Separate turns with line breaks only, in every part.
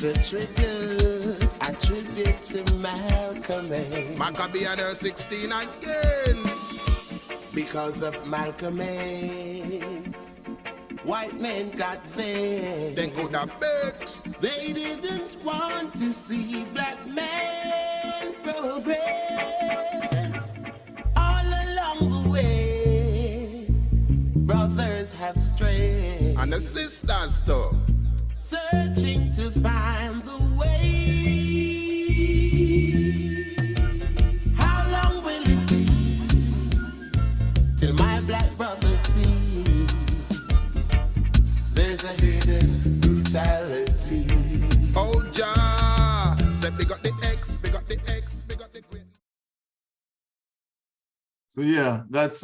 A tribute to Malcolm X.
Maccabee and her 16 again.
Because of Malcolm X, white men got vexed.
Then could have vex.
They didn't want to see black men progress. All along the way, brothers have strayed.
And the sisters too.
Searching to find the way. How long will it be till my black brothers see there's a hidden brutality?
Oh, Jah said big up the X, big up the X, big up the great.
So yeah, that's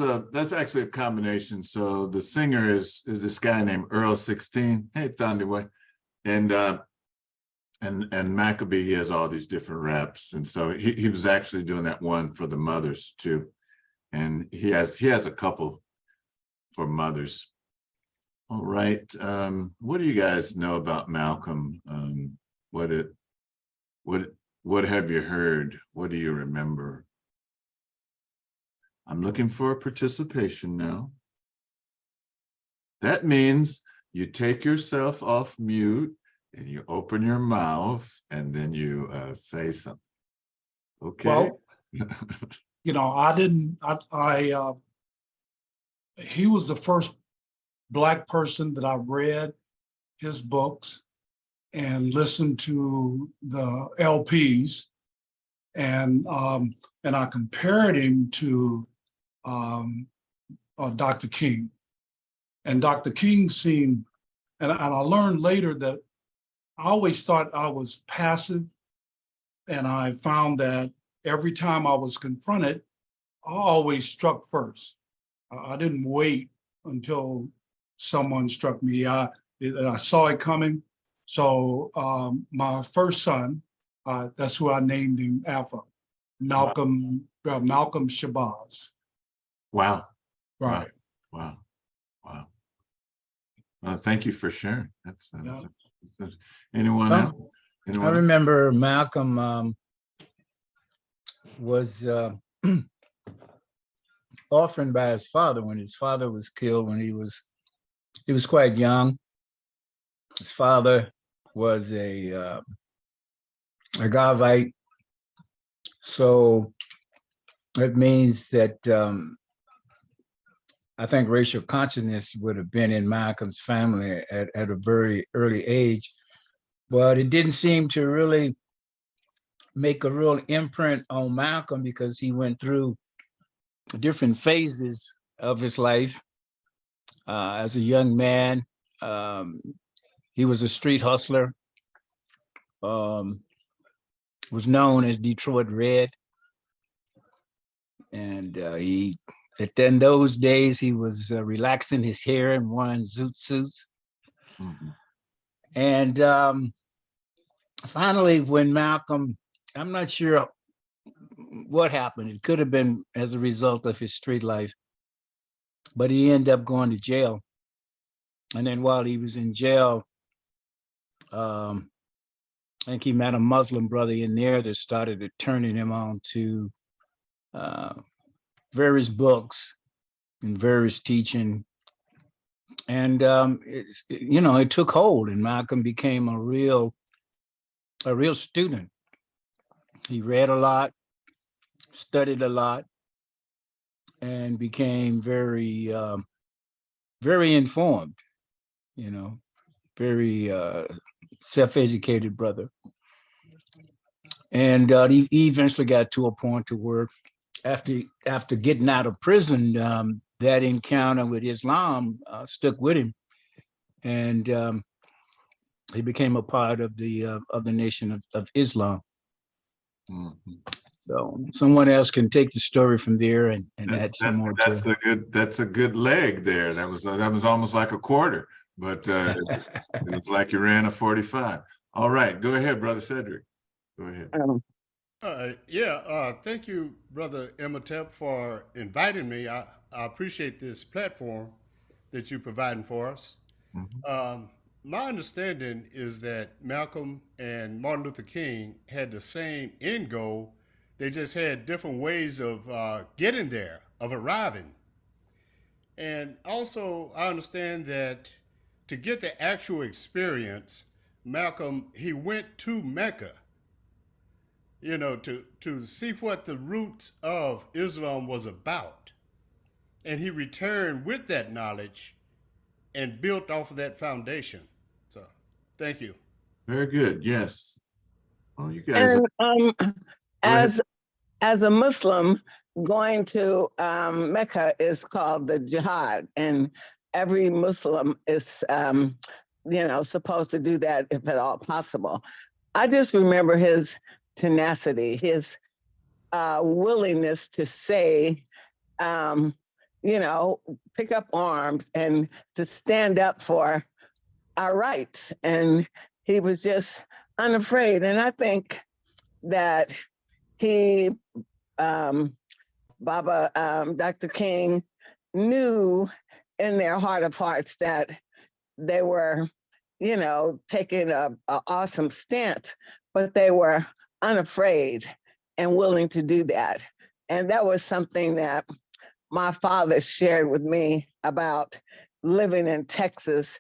actually a combination. So the singer is this guy named Earl 16. Hey, Thunderboy. And Maccabee, he has all these different raps, and so he was actually doing that one for the mothers too, and he has a couple for mothers. All right, what do you guys know about Malcolm? What have you heard? What do you remember? I'm looking for participation now. That means you take yourself off mute and you open your mouth and then you say something. Okay.
Well, he was the first Black person that I read his books and listened to the LPs, and I compared him to Dr. King. And Dr. King seemed, and I learned later that I always thought I was passive, and I found that every time I was confronted, I always struck first. I didn't wait until someone struck me. I saw it coming. So my first son, that's who I named him after, Malcolm Shabazz.
Wow.
Right.
Wow. Thank you for sharing. That's anyone else?
I remember Malcolm was orphaned by his father when his father was killed when he was quite young. His father was a Gavite, so it means that I think racial consciousness would have been in Malcolm's family at a very early age, but it didn't seem to really make a real imprint on Malcolm because he went through different phases of his life. As a young man, he was a street hustler, was known as Detroit Red, and in those days, he was relaxing his hair and wearing zoot suits.
Mhm.
And finally, when Malcolm, I'm not sure what happened. It could have been as a result of his street life, but he ended up going to jail. And then while he was in jail, I think he met a Muslim brother in there that started turning him on to various books and various teaching, and it took hold, and Malcolm became a real student. He read a lot, studied a lot, and became very informed. Very self-educated brother, and he eventually got to a point to where after getting out of prison, that encounter with Islam stuck with him, and he became a part of the Nation of Islam.
Mhm.
So someone else can take the story from there and add some more to it.
That's a good leg there. That was almost like a quarter, but it's like you ran a 45. All right, go ahead, Brother Cedric. Go ahead.
Thank you, Brother Imhotep, for inviting me. I appreciate this platform that you're providing for us.
Mhm.
my understanding is that Malcolm and Martin Luther King had the same end goal. They just had different ways of getting there, of arriving. And also, I understand that to get the actual experience, Malcolm, he went to Mecca, to see what the roots of Islam was about. And he returned with that knowledge and built off of that foundation. So, thank you.
Very good. Yes. Well, you guys.
And
ahead.
as a Muslim, going to Mecca is called the jihad, and every Muslim is, supposed to do that if at all possible. I just remember his tenacity, his willingness to say, pick up arms and to stand up for our rights. And he was just unafraid. And I think that he, Dr. King, knew in their heart of hearts that they were, taking an awesome stance, but they were unafraid and willing to do that. And that was something that my father shared with me about living in Texas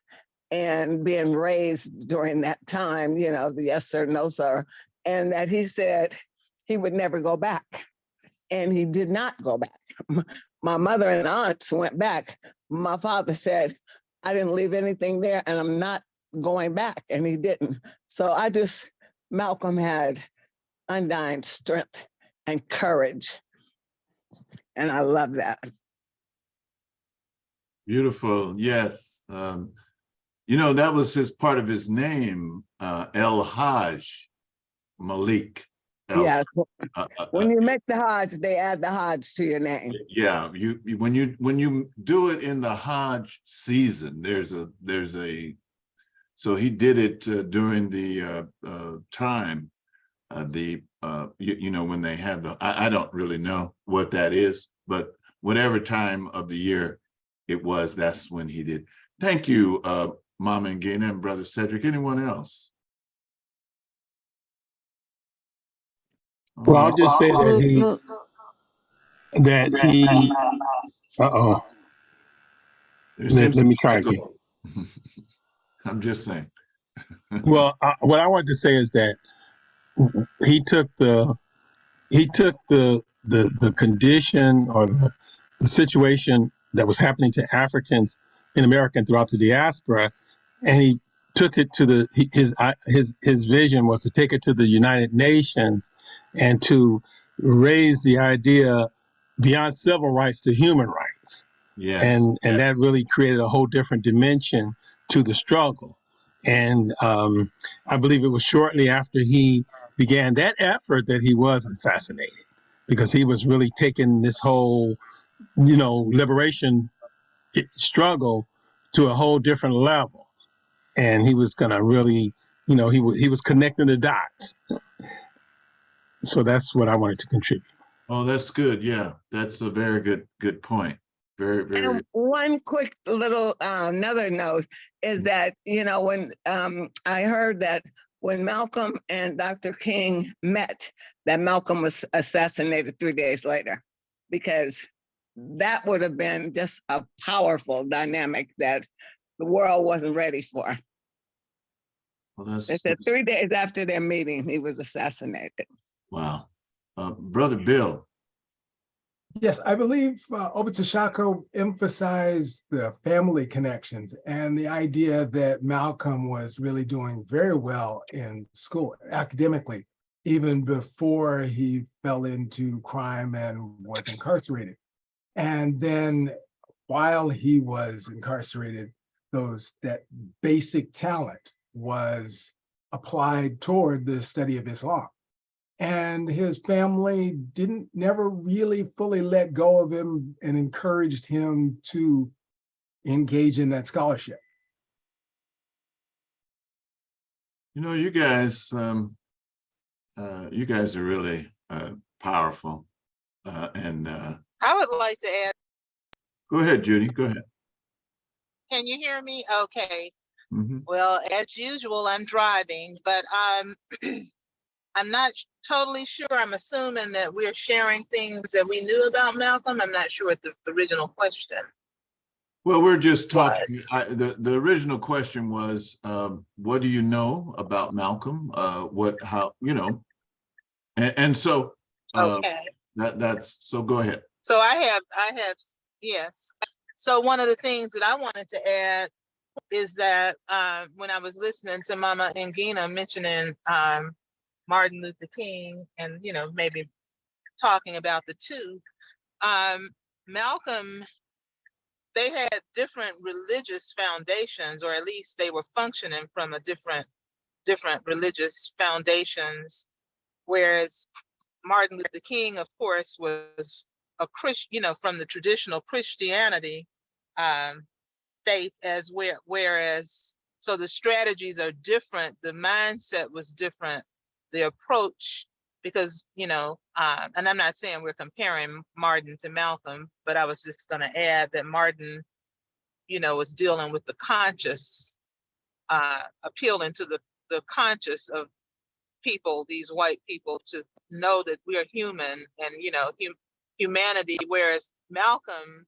and being raised during that time, the yes sir, no sir, and that he said he would never go back. And he did not go back. My mother and aunts went back. My father said, I didn't leave anything there and I'm not going back, and he didn't. So Malcolm had undying strength and courage. And I love that.
Beautiful. Yes. That was part of his name, El Hajj Malik.
Yes. When you make the Hajj, they add the Hajj to your name.
Yeah. When you do it in the Hajj season, so he did it during the time, when they have I don't really know what that is, but whatever time of the year it was, that's when he did. Thank you, Mama Ngina and Brother Cedric. Anyone else?
Well, I'll just say that he, uh-oh. Let me try again.
I'm just saying.
Well, what I wanted to say is that he took the condition or the situation that was happening to Africans in America and throughout the diaspora, and he took it to his vision was to take it to the United Nations and to raise the idea beyond civil rights to human rights.
Yes.
And that really created a whole different dimension to the struggle. And I believe it was shortly after he began that effort that he was assassinated, because he was really taking this whole, liberation struggle to a whole different level. And he was going to really, he was connecting the dots. So that's what I wanted to contribute.
Oh, that's good. Yeah, that's a very good point. Very, very.
And one quick little another note is that, when I heard that when Malcolm and Dr. King met, that Malcolm was assassinated 3 days later, because that would have been just a powerful dynamic that the world wasn't ready for.
Well,
They said 3 days after their meeting, he was assassinated.
Wow. Brother Bill.
Yes, I believe Obito Shako emphasized the family connections and the idea that Malcolm was really doing very well in school, academically, even before he fell into crime and was incarcerated. And then while he was incarcerated, that basic talent was applied toward the study of Islam. And his family never really fully let go of him and encouraged him to engage in that scholarship.
You guys are really powerful. And
I would like to add.
Go ahead, Judy. Go ahead.
Can you hear me? Okay.
Mhm.
Well, as usual, I'm driving, but I'm not totally sure. I'm assuming that we're sharing things that we knew about Malcolm. I'm not sure what the original question
Well, we're just talking,
was.
the original question was, what do you know about Malcolm? How, and so,
Okay.
so go ahead.
So I have, yes. So one of the things that I wanted to add is that when I was listening to Mama Ngina mentioning Martin Luther King and, maybe talking about the two, Malcolm, they had different religious foundations, or at least they were functioning from a different religious foundations, whereas Martin Luther King, of course, was a Christian, from the traditional Christianity faith whereas so the strategies are different, the mindset was different, the approach, because and I'm not saying we're comparing Martin to Malcolm, but I was just going to add that Martin was dealing with the conscious, appealing to the conscious of people, these white people, to know that we are human and humanity, whereas Malcolm,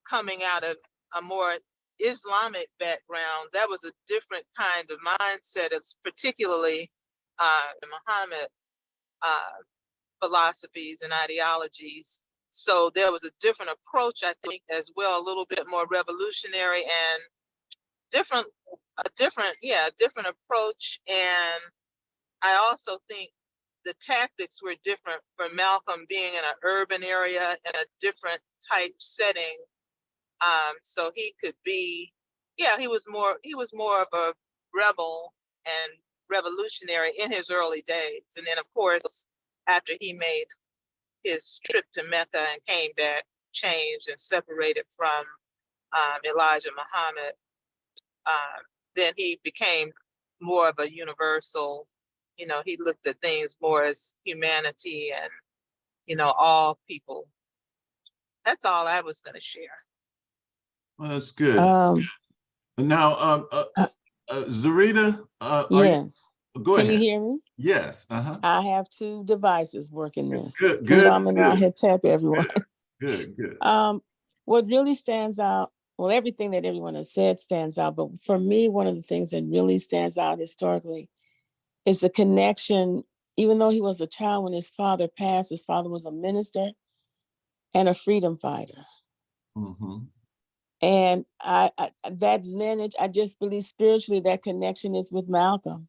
coming out of a more Islamic background, that was a different kind of mindset. It's particularly the Muhammad philosophies and ideologies. So there was a different approach, I think, as well, a little bit more revolutionary and a different approach. And I also think the tactics were different for Malcolm being in an urban area in a different type setting. So he could be, he was more of a rebel and revolutionary in his early days. And then of course, after he made his trip to Mecca and came back, changed and separated from Elijah Muhammad, then he became more of a universal, he looked at things more as humanity and, all people. That's all I was going to share.
Well, that's good.
Um,
Now, Zarita,
yes.
go
Can
ahead.
you hear me?
Yes.
I have two devices working this.
Good.
Everyone.
Good.
What really stands out, well, everything that everyone has said stands out, but for me, one of the things that really stands out historically is the connection. Even though he was a child when his father passed, his father was a minister and a freedom fighter.
Mm-hmm.
And I that lineage, I just believe spiritually that connection is with Malcolm.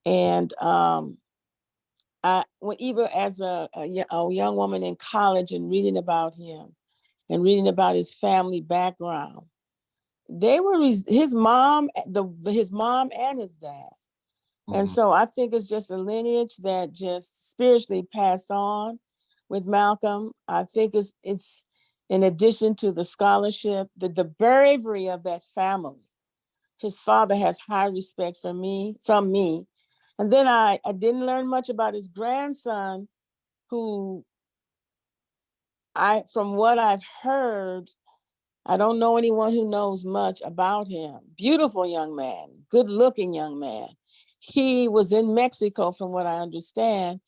And even as a young woman in college and reading about him and reading about his family background, they were his mom and his dad. And so I think it's just a lineage that just spiritually passed on with Malcolm. I think it's in addition to the scholarship, the bravery of that family. His father has high respect from me. And then I didn't learn much about his grandson, who from what I've heard, I don't know anyone who knows much about him. Beautiful young man, good looking young man. He was in Mexico, from what I understand,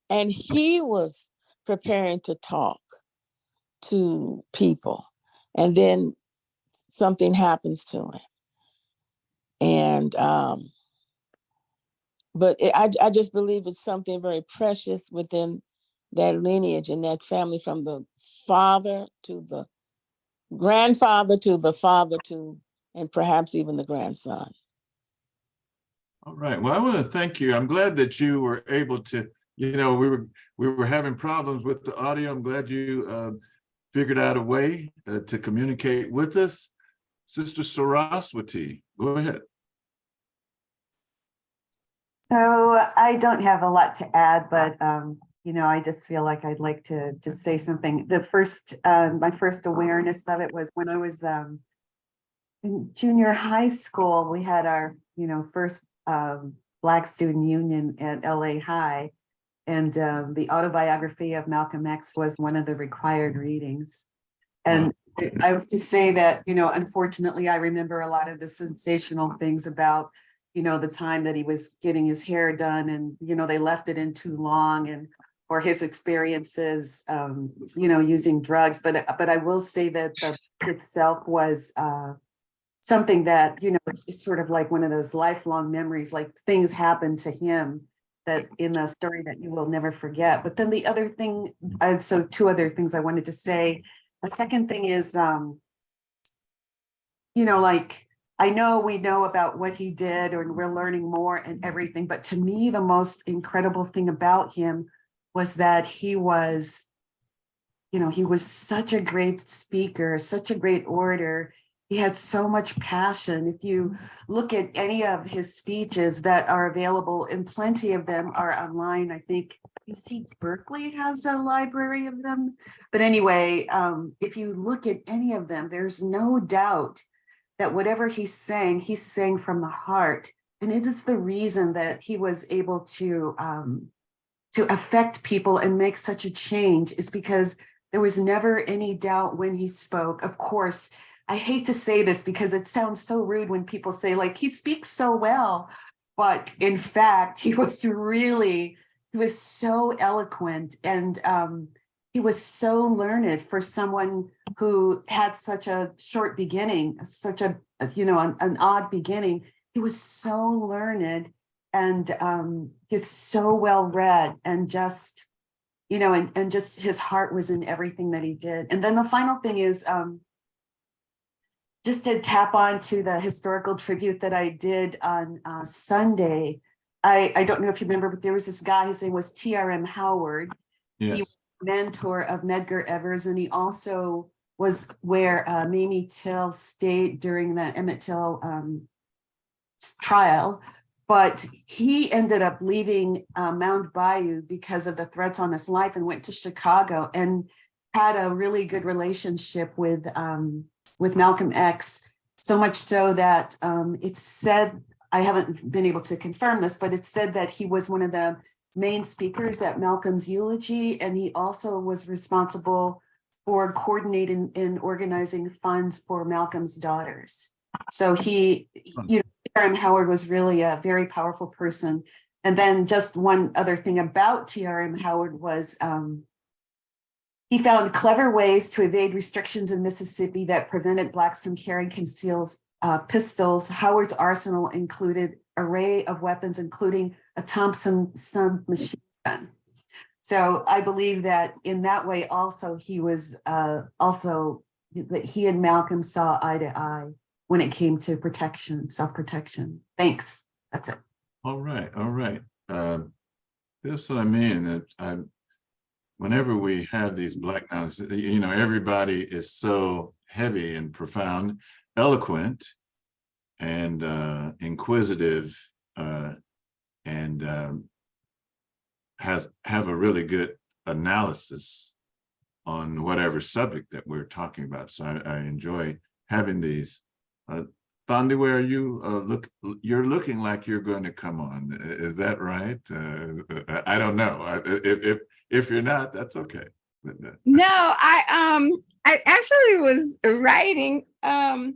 and he was preparing to talk to people. And then something happens to him. And, but I just believe it's something very precious within that lineage and that family, from the father to the grandfather to the father to, and perhaps even the grandson.
All right. Well, I want to thank you. I'm glad that you were able to, we were having problems with the audio. I'm glad you figured out a way to communicate with us. Sister Saraswati, go ahead.
So I don't have a lot to add, but I just feel like I'd like to just say something. My first awareness of it was when I was in junior high school. We had our, first Black Student Union at LA High, and the autobiography of Malcolm X was one of the required readings. And I have to say that, unfortunately, I remember a lot of the sensational things about, the time that he was getting his hair done and, they left it in too long and, or his experiences, using drugs. But I will say that the book itself was something that, it's sort of like one of those lifelong memories, like things happened to him that in the story that you will never forget. But then the other thing, so two other things I wanted to say. The second thing is, like, I know we know about what he did and we're learning more and everything, but to me, the most incredible thing about him was that he was such a great speaker, such a great orator. He had so much passion. If you look at any of his speeches that are available, and plenty of them are online, I think UC Berkeley has a library of them. But anyway, if you look at any of them, there's no doubt that whatever he's saying from the heart. And it is the reason that he was able to affect people and make such a change, is because there was never any doubt when he spoke. Of course, I hate to say this because it sounds so rude when people say, like, he speaks so well, but in fact, he was so eloquent, and he was so learned for someone who had such a short beginning, such an odd beginning. He was so learned and just so well read, and just, and just his heart was in everything that he did. And then the final thing is, just to tap on to the historical tribute that I did on Sunday. I don't know if you remember, but there was this guy, his name was T.R.M. Howard.
Yes.
He was a mentor of Medgar Evers, and he also was where Mamie Till stayed during the Emmett Till trial. But he ended up leaving Mound Bayou because of the threats on his life and went to Chicago and had a really good relationship with Malcolm X, so much so that it's said, I haven't been able to confirm this, but it's said that he was one of the main speakers at Malcolm's eulogy, and he also was responsible for coordinating and organizing funds for Malcolm's daughters. So T.R.M. Howard was really a very powerful person. And then just one other thing about T.R.M. Howard was he found clever ways to evade restrictions in Mississippi that prevented Blacks from carrying concealed pistols. Howard's arsenal included an array of weapons, including a Thompson submachine gun. So I believe that in that way also he was that he and Malcolm saw eye to eye when it came to protection, self-protection. Thanks. That's it.
All right. That's what I mean. That whenever we have these Black Nouns, everybody is so heavy and profound, eloquent, and inquisitive, and have a really good analysis on whatever subject that we're talking about. So I enjoy having these. Thandi, where you're looking like you're going to come on. Is that right? I don't know. If you're not, that's okay.
No, I actually was writing. I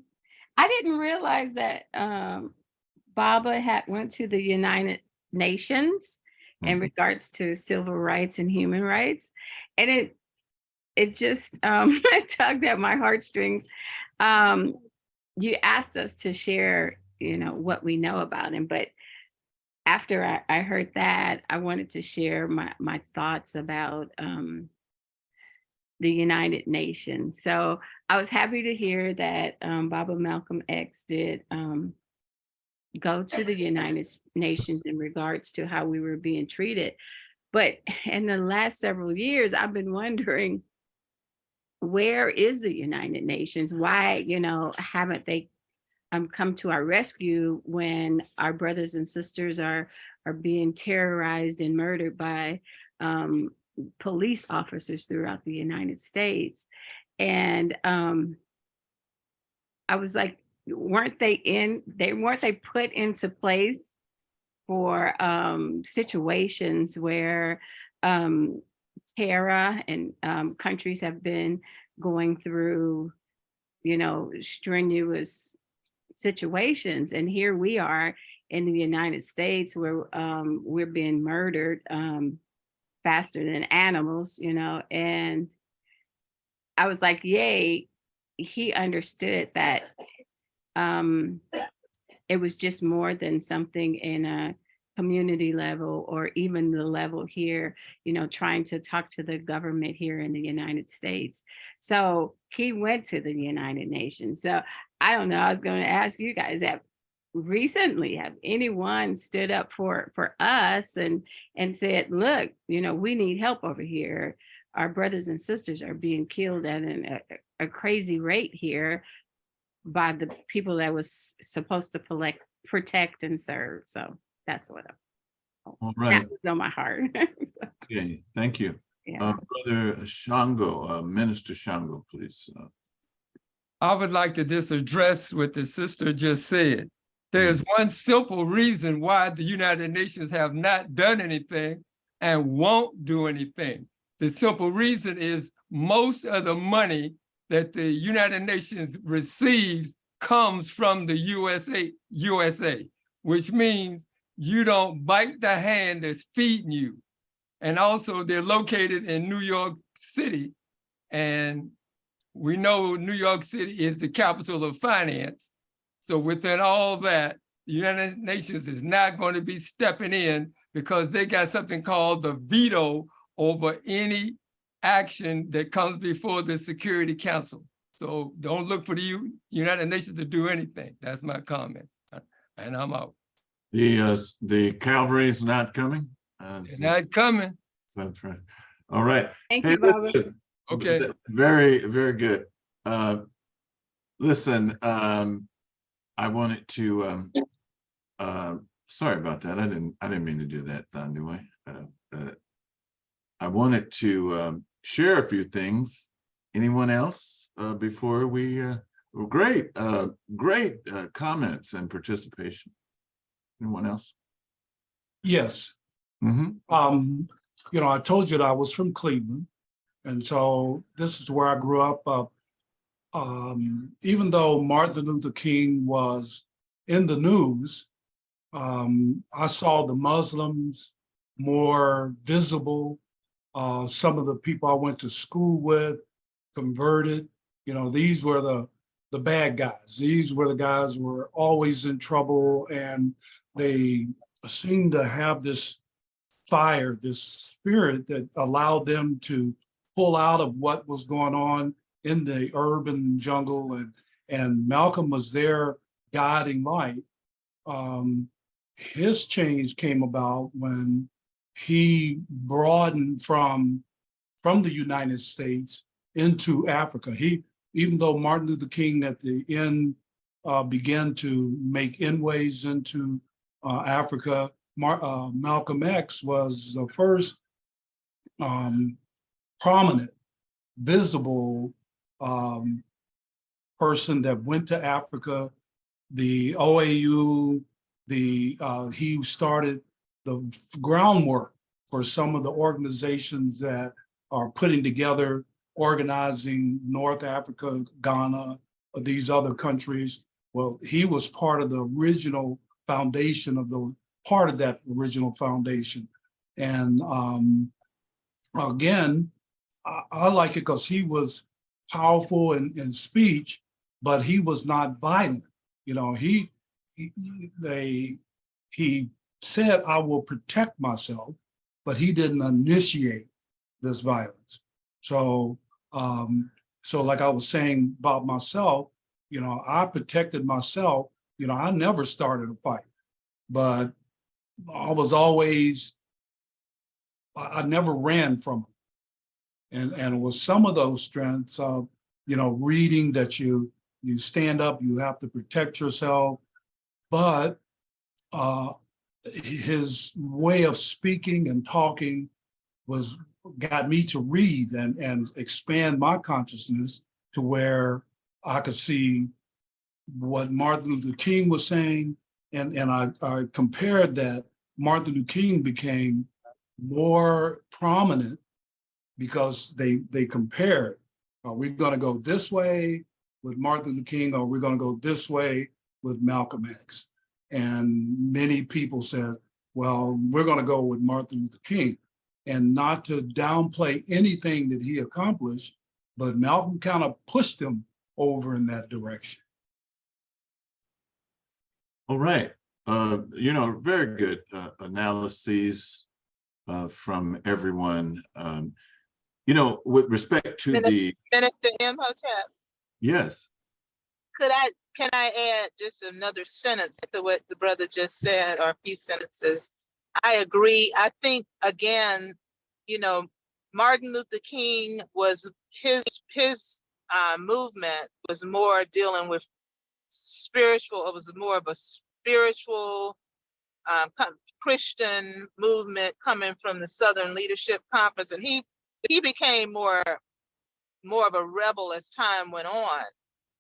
didn't realize that Baba had went to the United Nations in regards to civil rights and human rights, and it just tugged at my heartstrings. You asked us to share, what we know about him, but after I heard that, I wanted to share my thoughts about the United Nations. So I was happy to hear that Baba Malcolm X did go to the United Nations in regards to how we were being treated. But in the last several years, I've been wondering, where is the United Nations? Why, haven't they come to our rescue when our brothers and sisters are being terrorized and murdered by police officers throughout the United States? And I was like, weren't they put into place for situations where terror and countries have been going through strenuous situations. And here we are in the United States where we're being murdered faster than animals, and I was like, yay, he understood that it was just more than something in a community level or even the level here, trying to talk to the government here in the United States. So he went to the United Nations. So I don't know, I was going to ask you guys that recently, have anyone stood up for us and said, look, we need help over here. Our brothers and sisters are being killed at a crazy rate here by the people that was supposed to protect and serve. So that's what
All right.
that was on my heart. So,
Okay, thank you.
yeah.
Brother Shango, Minister Shango, please.
I would like to just address what the sister just said. There's one simple reason why the United Nations have not done anything and won't do anything. The simple reason is most of the money that the United Nations receives comes from the USA, which means you don't bite the hand that's feeding you. And also they're located in New York City. And we know New York City is the capital of finance. So within all that, the United Nations is not going to be stepping in because they got something called the veto over any action that comes before the Security Council. So don't look for the United Nations to do anything. That's my comments. And I'm out.
The cavalry is not coming?
It's not coming.
That's right. All right.
Thank
Hey,
you, Barbara.
listen.
Okay.
Very, very good. Listen, I wanted to, sorry about that. I didn't mean to do that, Don, do I? I wanted to share a few things. Anyone else before we, great comments and participation. Anyone else?
Yes.
Mm-hmm.
I told you that I was from Cleveland. And so this is where I grew up. Even though Martin Luther King was in the news, I saw the Muslims more visible. Some of the people I went to school with converted. These were the bad guys. These were the guys who were always in trouble, and they seemed to have this fire, this spirit that allowed them to pull out of what was going on in the urban jungle, and Malcolm was their guiding light. His change came about when he broadened from the United States into Africa. Even though Martin Luther King at the end began to make inways into Africa, Malcolm X was the first prominent, visible person that went to Africa. The OAU, he started the groundwork for some of the organizations that are putting together, organizing North Africa, Ghana, these other countries. Well, he was part of the original foundation of part of that original foundation. And again, I like it because he was powerful in speech, but he was not violent. He said, I will protect myself, but he didn't initiate this violence. So like I was saying about myself, I protected myself. I never started a fight, but I was always, I never ran from them. And it was some of those strengths of, reading that you stand up, you have to protect yourself. But his way of speaking and talking got me to read and expand my consciousness to where I could see what Martin Luther King was saying. And I compared that. Martin Luther King became more prominent because they compared, are we going to go this way with Martin Luther King, or we're going to go this way with Malcolm X. And many people said, well, we're going to go with Martin Luther King. And not to downplay anything that he accomplished, but Malcolm kind of pushed him over in that direction.
All right. You know, very good analyses from everyone. You know, with respect to the
Minister Imhotep,
yes.
can I add just another sentence to what the brother just said, or a few sentences? I agree. I think, again, you know, Martin Luther King was his movement was more dealing with spiritual. It was more of a spiritual Christian movement coming from the Southern Leadership Conference, and he became more of a rebel as time went on.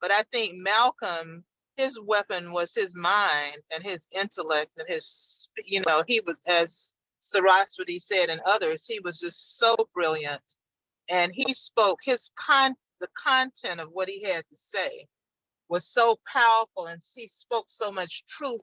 But I think Malcolm, his weapon was his mind and his intellect and his, you know, he was, as Saraswati said and others, he was just so brilliant. And he spoke, the content of what he had to say was so powerful, and he spoke so much truth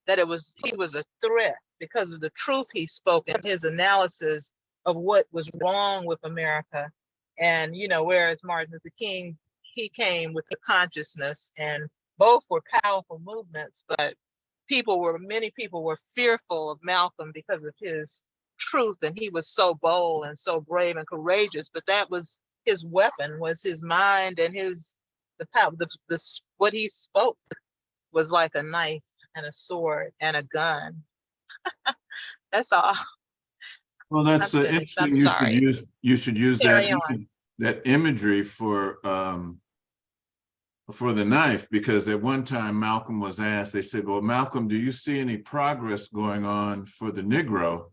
that he was a threat because of the truth he spoke and his analysis of what was wrong with America. And, you know, whereas Martin Luther King, he came with the consciousness, and both were powerful movements, but many people were fearful of Malcolm because of his truth, and he was so bold and so brave and courageous, but that was his weapon, was his mind, and the power, what he spoke was like a knife and a sword and a gun. That's all.
Well, that's interesting. You should use that imagery for the knife, because at one time Malcolm was asked, they said, well, Malcolm, do you see any progress going on for the Negro?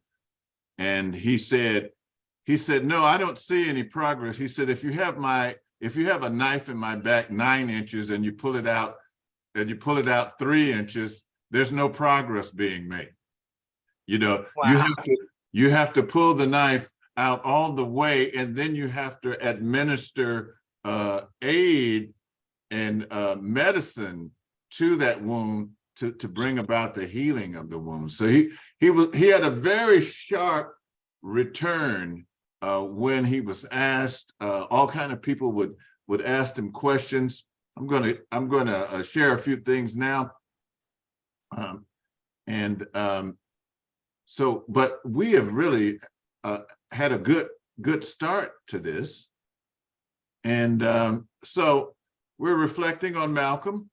And he said, no, I don't see any progress. He said, if you have a knife in my back 9 inches and you pull it out 3 inches, there's no progress being made. You know, wow. You have to pull the knife out all the way, and then you have to administer aid and medicine to that wound to bring about the healing of the wound. So he had a very sharp return when he was asked. All kind of people would ask him questions. I'm gonna share a few things now, so, but we have really had a good start to this, and so we're reflecting on Malcolm,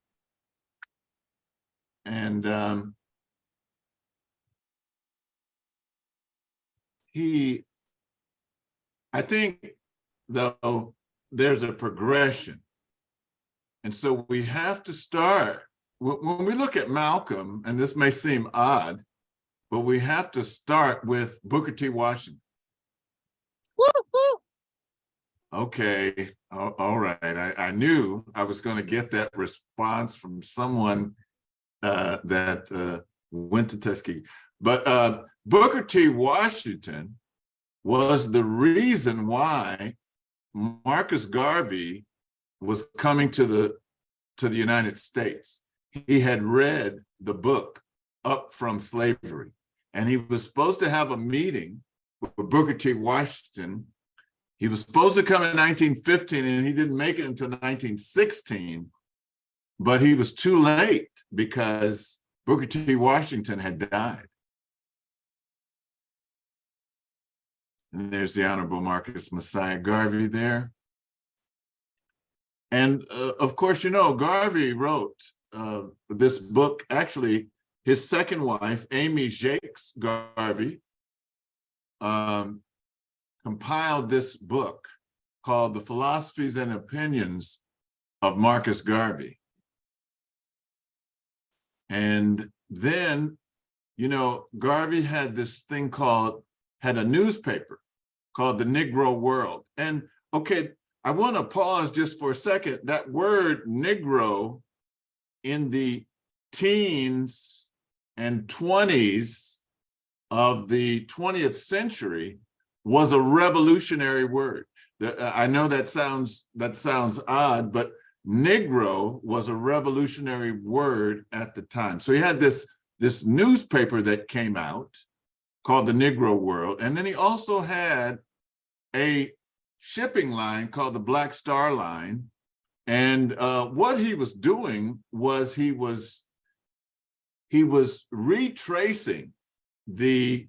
and I think, though, there's a progression, and so we have to start when we look at Malcolm, and this may seem odd, but we have to start with Booker T. Washington. Okay, all right. I knew I was going to get that response from someone that went to Tuskegee. But Booker T. Washington was the reason why Marcus Garvey was coming to the United States. He had read the book Up From Slavery, and he was supposed to have a meeting with Booker T. Washington. He was supposed to come in 1915, and he didn't make it until 1916, but he was too late because Booker T. Washington had died. And there's the Honorable Marcus Messiah Garvey there. And of course, you know, Garvey wrote this book. Actually, his second wife, Amy Jacques Garvey, compiled this book called The Philosophies and Opinions of Marcus Garvey. And then, you know, Garvey had this thing had a newspaper called The Negro World. And okay, I want to pause just for a second. That word Negro in the teens and 20s of the 20th century was a revolutionary word. I know that sounds odd, but Negro was a revolutionary word at the time. So he had this newspaper that came out called the Negro World. And then he also had a shipping line called the Black Star Line. And what he was doing was he was retracing the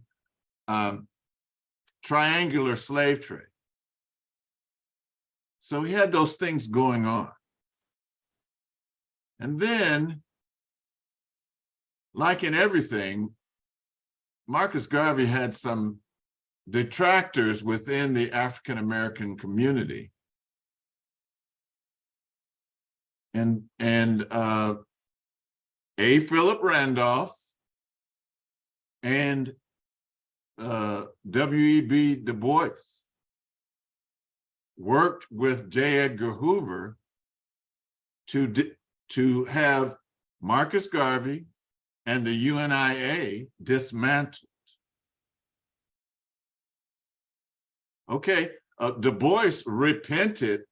triangular slave trade. So he had those things going on. And then, like in everything, Marcus Garvey had some detractors within the African-American community. And A. Philip Randolph and W.E.B. Du Bois worked with J. Edgar Hoover to have Marcus Garvey and the UNIA dismantled. Okay, Du Bois repented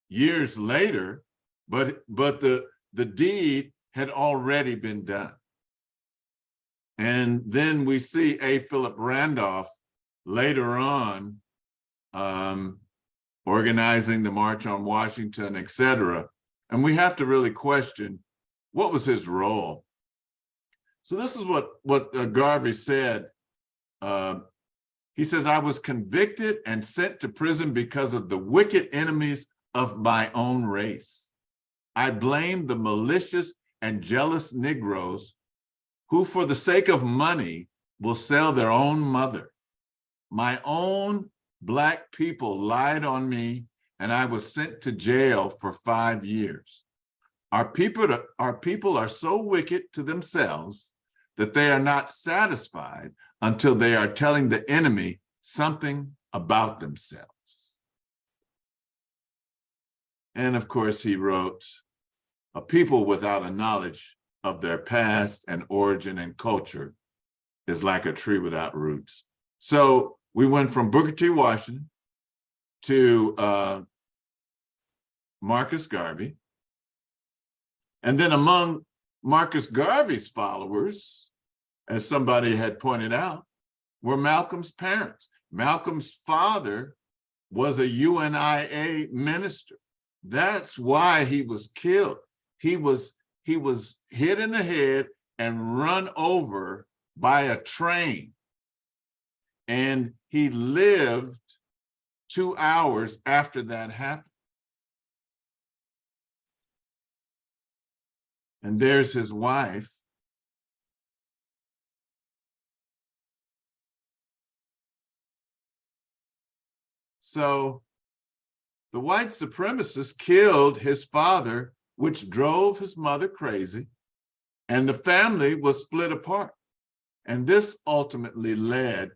years later, but the deed had already been done. And then we see A. Philip Randolph later on organizing the March on Washington, et cetera. And we have to really question, what was his role? So this is what Garvey said. He says, I was convicted and sent to prison because of the wicked enemies of my own race. I blame the malicious and jealous Negroes who, for the sake of money, will sell their own mother. My own Black people lied on me, and I was sent to jail for 5 years. Our people are so wicked to themselves that they are not satisfied until they are telling the enemy something about themselves. And of course, he wrote, a people without a knowledge of their past and origin and culture is like a tree without roots. So we went from Booker T. Washington to Marcus Garvey. And then among Marcus Garvey's followers, as somebody had pointed out, were Malcolm's parents. Malcolm's father was a UNIA minister. That's why he was killed. He was hit in the head and run over by a train. And he lived 2 hours after that happened. And there's his wife. So the white supremacists killed his father, which drove his mother crazy, and the family was split apart. And this ultimately led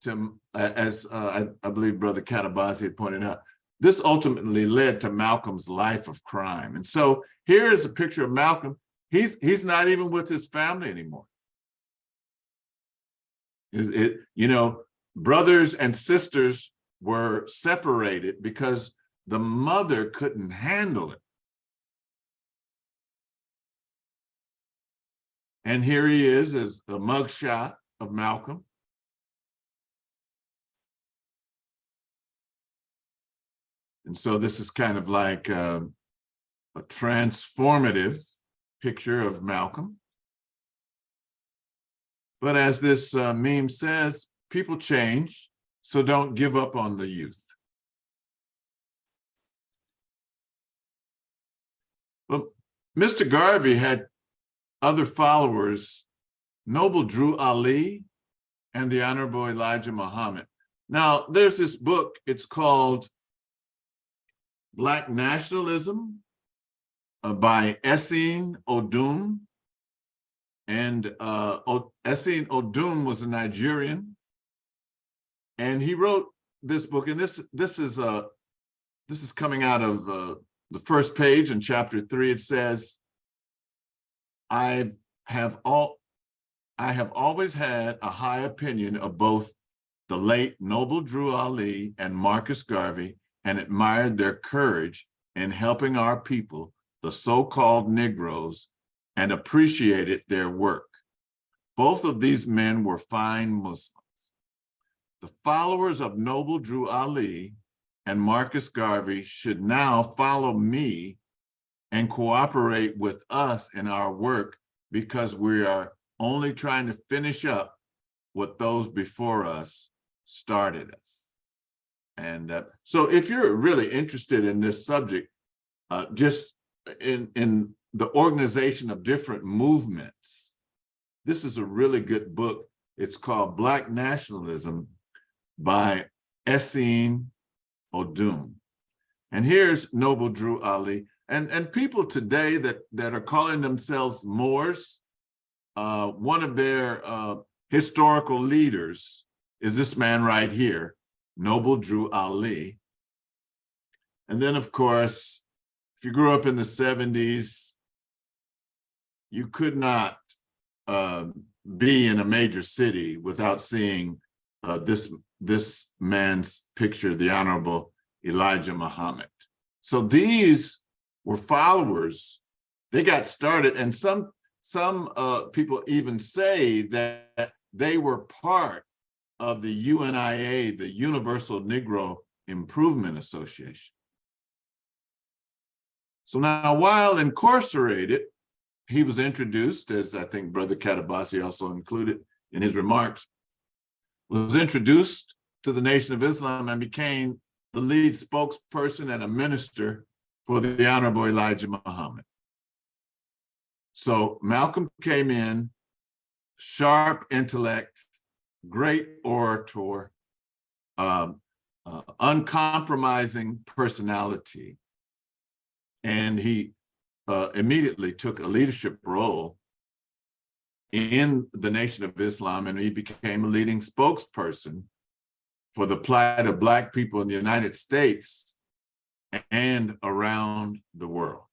to, as I believe Brother Katabazi had pointed out, this ultimately led to Malcolm's life of crime. And so here is a picture of Malcolm. He's not even with his family anymore. You know, brothers and sisters were separated because the mother couldn't handle it. And here he is as a mugshot of Malcolm. And so this is kind of like a transformative picture of Malcolm. But as this meme says, people change, so don't give up on the youth. Well, Mr. Garvey had other followers, Noble Drew Ali and the Honorable Elijah Muhammad. Now, there's this book, it's called Black Nationalism by Essene Odum. And Essene Odum was a Nigerian. And he wrote this book, and this is coming out of the first page in chapter 3. It says, I have always had a high opinion of both the late Noble Drew Ali and Marcus Garvey, and admired their courage in helping our people, the so-called Negroes, and appreciated their work. Both of these men were fine Muslims. The followers of Noble Drew Ali and Marcus Garvey should now follow me and cooperate with us in our work, because we are only trying to finish up what those before us started us. And so if you're really interested in this subject, just in the organization of different movements, this is a really good book. It's called Black Nationalism by Essene Odum. And here's Noble Drew Ali. And people today that are calling themselves Moors, one of their historical leaders is this man right here, Noble Drew Ali. And then, of course, if you grew up in the 70s, you could not be in a major city without seeing this man's picture, the Honorable Elijah Muhammad. So these were followers. They got started, and some people even say that they were part of the UNIA, the Universal Negro Improvement Association. So now, while incarcerated, he was introduced, as I think Brother Katabasi also included in his remarks, was introduced to the Nation of Islam and became the lead spokesperson and a minister for the Honorable Elijah Muhammad. So Malcolm came in, sharp intellect, great orator, uncompromising personality, and he immediately took a leadership role in the Nation of Islam, and he became a leading spokesperson for the plight of Black people in the United States and around the world.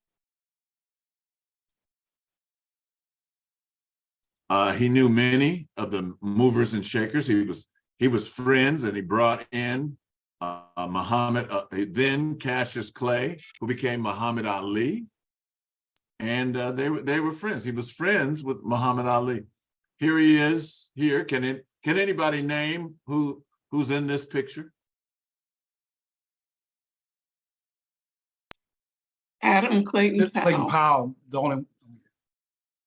He knew many of the movers and shakers. He was friends, and he brought in Muhammad, then Cassius Clay, who became Muhammad Ali, and they were friends. He was friends with Muhammad Ali. Here he is. Here, can anybody name who's in this picture?
Adam Clayton Powell.
Clayton Powell, the only.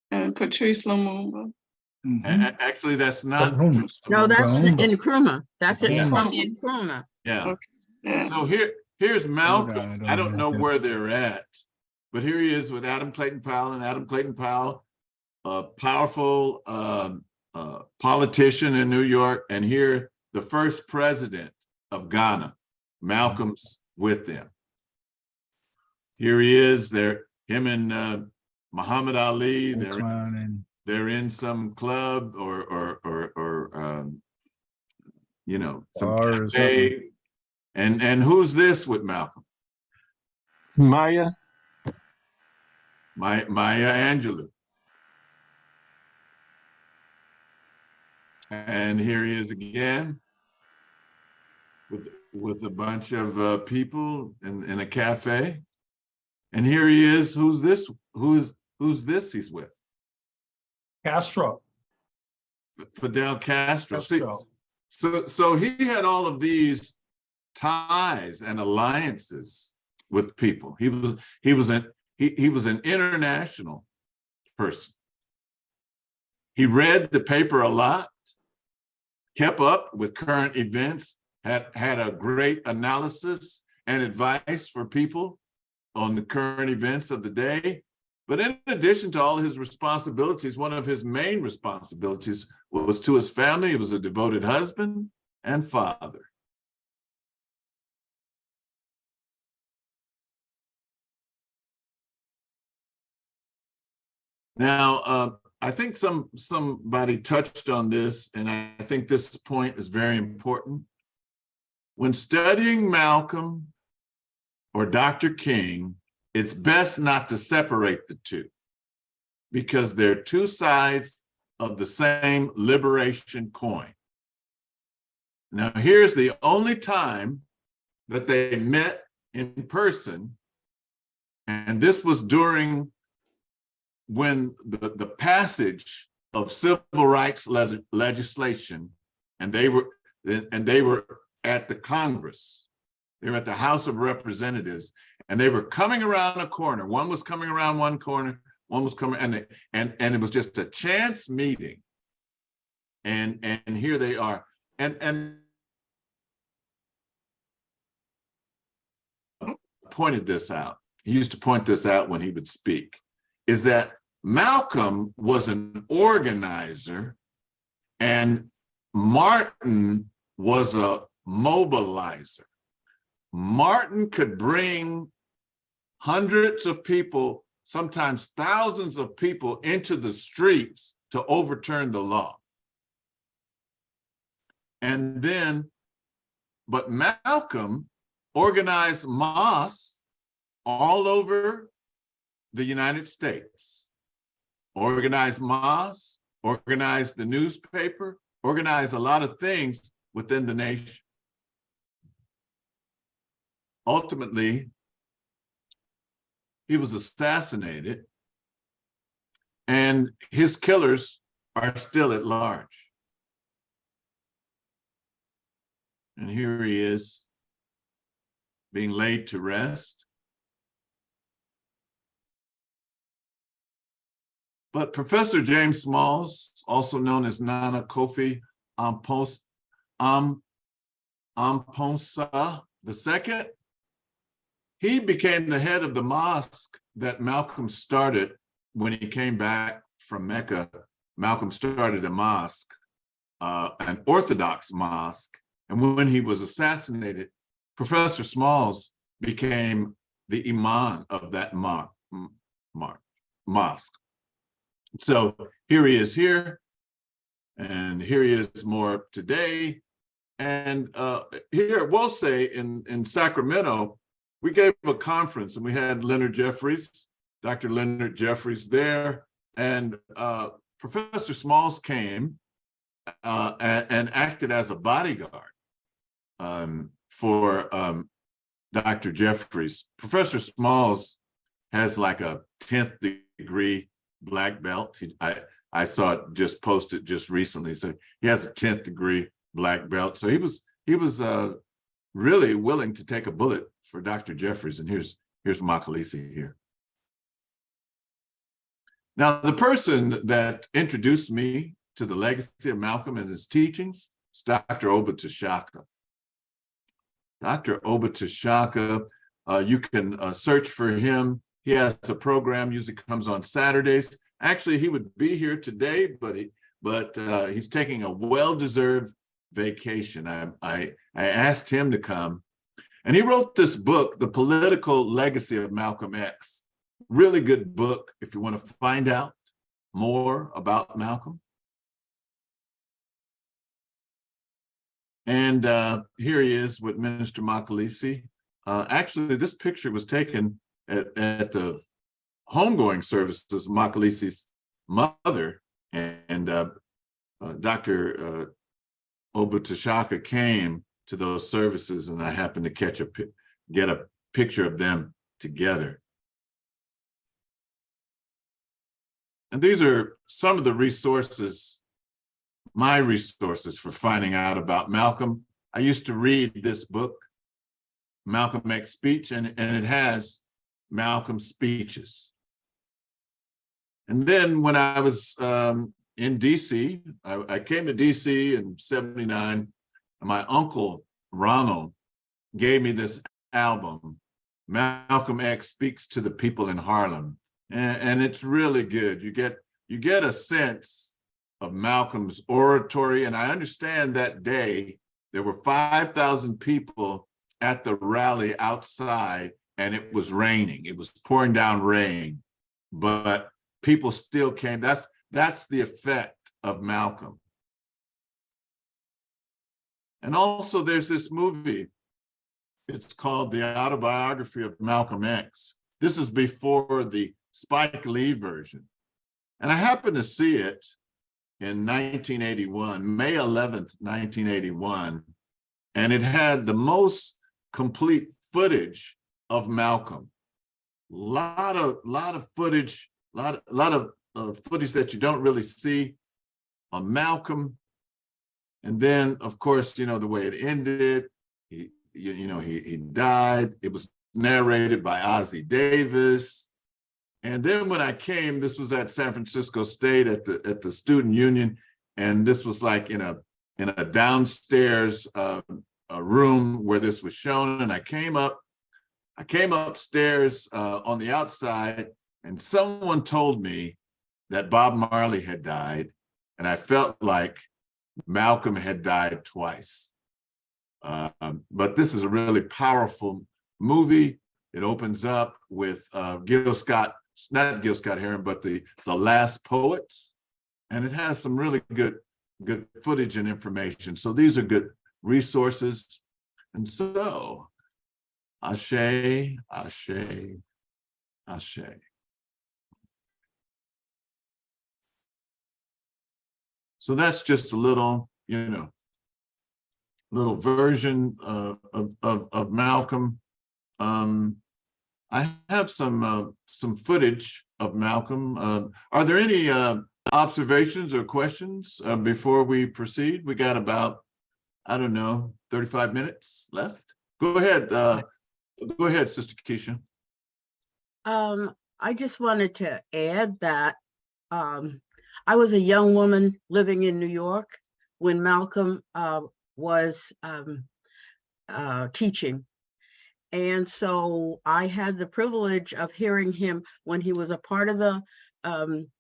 And Patrice Lumumba.
Actually, that's not.
No, that's in Nkrumah. That's in
Yeah.
from Nkrumah.
Yeah.
Okay. Yeah.
So here's Malcolm.
I
I don't know where they're at, but here he is with Adam Clayton Powell, and Adam Clayton Powell, a powerful politician in New York, and here the first president of Ghana, Malcolm's with them. Here he is. Him and Muhammad Ali. They're in some club or some
Bar or
cafe. And who's this with Malcolm?
Maya.
Maya Angelou. And here he is again with a bunch of people in a cafe. And here he is. Who's this? Who's this he's with?
Castro.
Fidel Castro.
Castro.
So he had all of these ties and alliances with people. He was an international person. He read the paper a lot, kept up with current events, had a great analysis and advice for people on the current events of the day. But in addition to all his responsibilities, one of his main responsibilities was to his family. He was a devoted husband and father. Now, I think somebody touched on this, and I think this point is very important. When studying Malcolm or Dr. King, it's best not to separate the two, because they're two sides of the same liberation coin. Now, here's the only time that they met in person And this was during when the passage of civil rights legislation, and they were at the Congress. They were at the House of Representatives, and they were coming around a corner. One was coming around one corner, one was coming, and it was just a chance meeting. And here they are. And pointed this out. He used to point this out when he would speak, is that Malcolm was an organizer and Martin was a mobilizer. Martin could bring hundreds of people, sometimes thousands of people, into the streets to overturn the law. And then, but Malcolm organized mosques all over the United States, organized mosques, organized the newspaper, organized a lot of things within the nation. Ultimately, he was assassinated, and his killers are still at large. And here he is, being laid to rest. But Professor James Smalls, also known as Nana Kofi Amponsah II, he became the head of the mosque that Malcolm started when he came back from Mecca. Malcolm started a mosque, an Orthodox mosque. And when he was assassinated, Professor Smalls became the imam of that mosque. So here he is here, and here he is more today. And here at WOSE in Sacramento, we gave a conference, and we had Leonard Jeffries, Dr. Leonard Jeffries there, and Professor Smalls came and acted as a bodyguard for Dr. Jeffries. Professor Smalls has like a 10th degree black belt. I saw it just posted just recently. So he has a 10th degree black belt. So he was really willing to take a bullet for Dr. Jeffries. And here's Makalisi here. Now, the person that introduced me to the legacy of Malcolm and his teachings is Dr. Obata Shaka. Dr. Obata Shaka, you can search for him. He has a program, usually comes on Saturdays. Actually, he would be here today, but he's taking a well-deserved vacation. I asked him to come, and he wrote this book, The Political Legacy of Malcolm X. Really good book if you want to find out more about Malcolm. And here he is with Minister Makalisi. Actually, this picture was taken at the homegoing services of Makalisi's mother, and Dr. Obata Shaka came to those services, and I happened to get a picture of them together. And these are some of the resources, my resources for finding out about Malcolm. I used to read this book, Malcolm X Speech, and it has Malcolm's speeches. And then when I was in DC, I came to DC in '79, and my uncle Ronald gave me this album, Malcolm X Speaks to the People in Harlem. And it's really good. You get a sense of Malcolm's oratory. And I understand that day there were 5,000 people at the rally outside, and it was raining. It was pouring down rain, but people still came. That's the effect of Malcolm. And also there's this movie. It's called The Autobiography of Malcolm X. This is before the Spike Lee version. And I happened to see it in 1981, May 11th, 1981. And it had the most complete footage of Malcolm. lot of footage, lot of footage that you don't really see on Malcolm. And then, of course, you know, the way it ended, he died. It was narrated by Ozzie Davis. And then when I came, this was at San Francisco State at the Student Union, and this was like in a downstairs a room where this was shown. And I came upstairs on the outside, and someone told me that Bob Marley had died, and I felt like Malcolm had died twice. But this is a really powerful movie. It opens up with Gil Scott, not Gil Scott Heron, but the Last Poets, and it has some really good footage and information. So these are good resources. And so, ashe, ashe, ashe. So that's just a little, little version of Malcolm. I have some footage of Malcolm. Are there any observations or questions before we proceed? We got about, I don't know, 35 minutes left. Go ahead, Sister Keisha.
I just wanted to add that I was a young woman living in New York when Malcolm was teaching. And so I had the privilege of hearing him when he was a part of the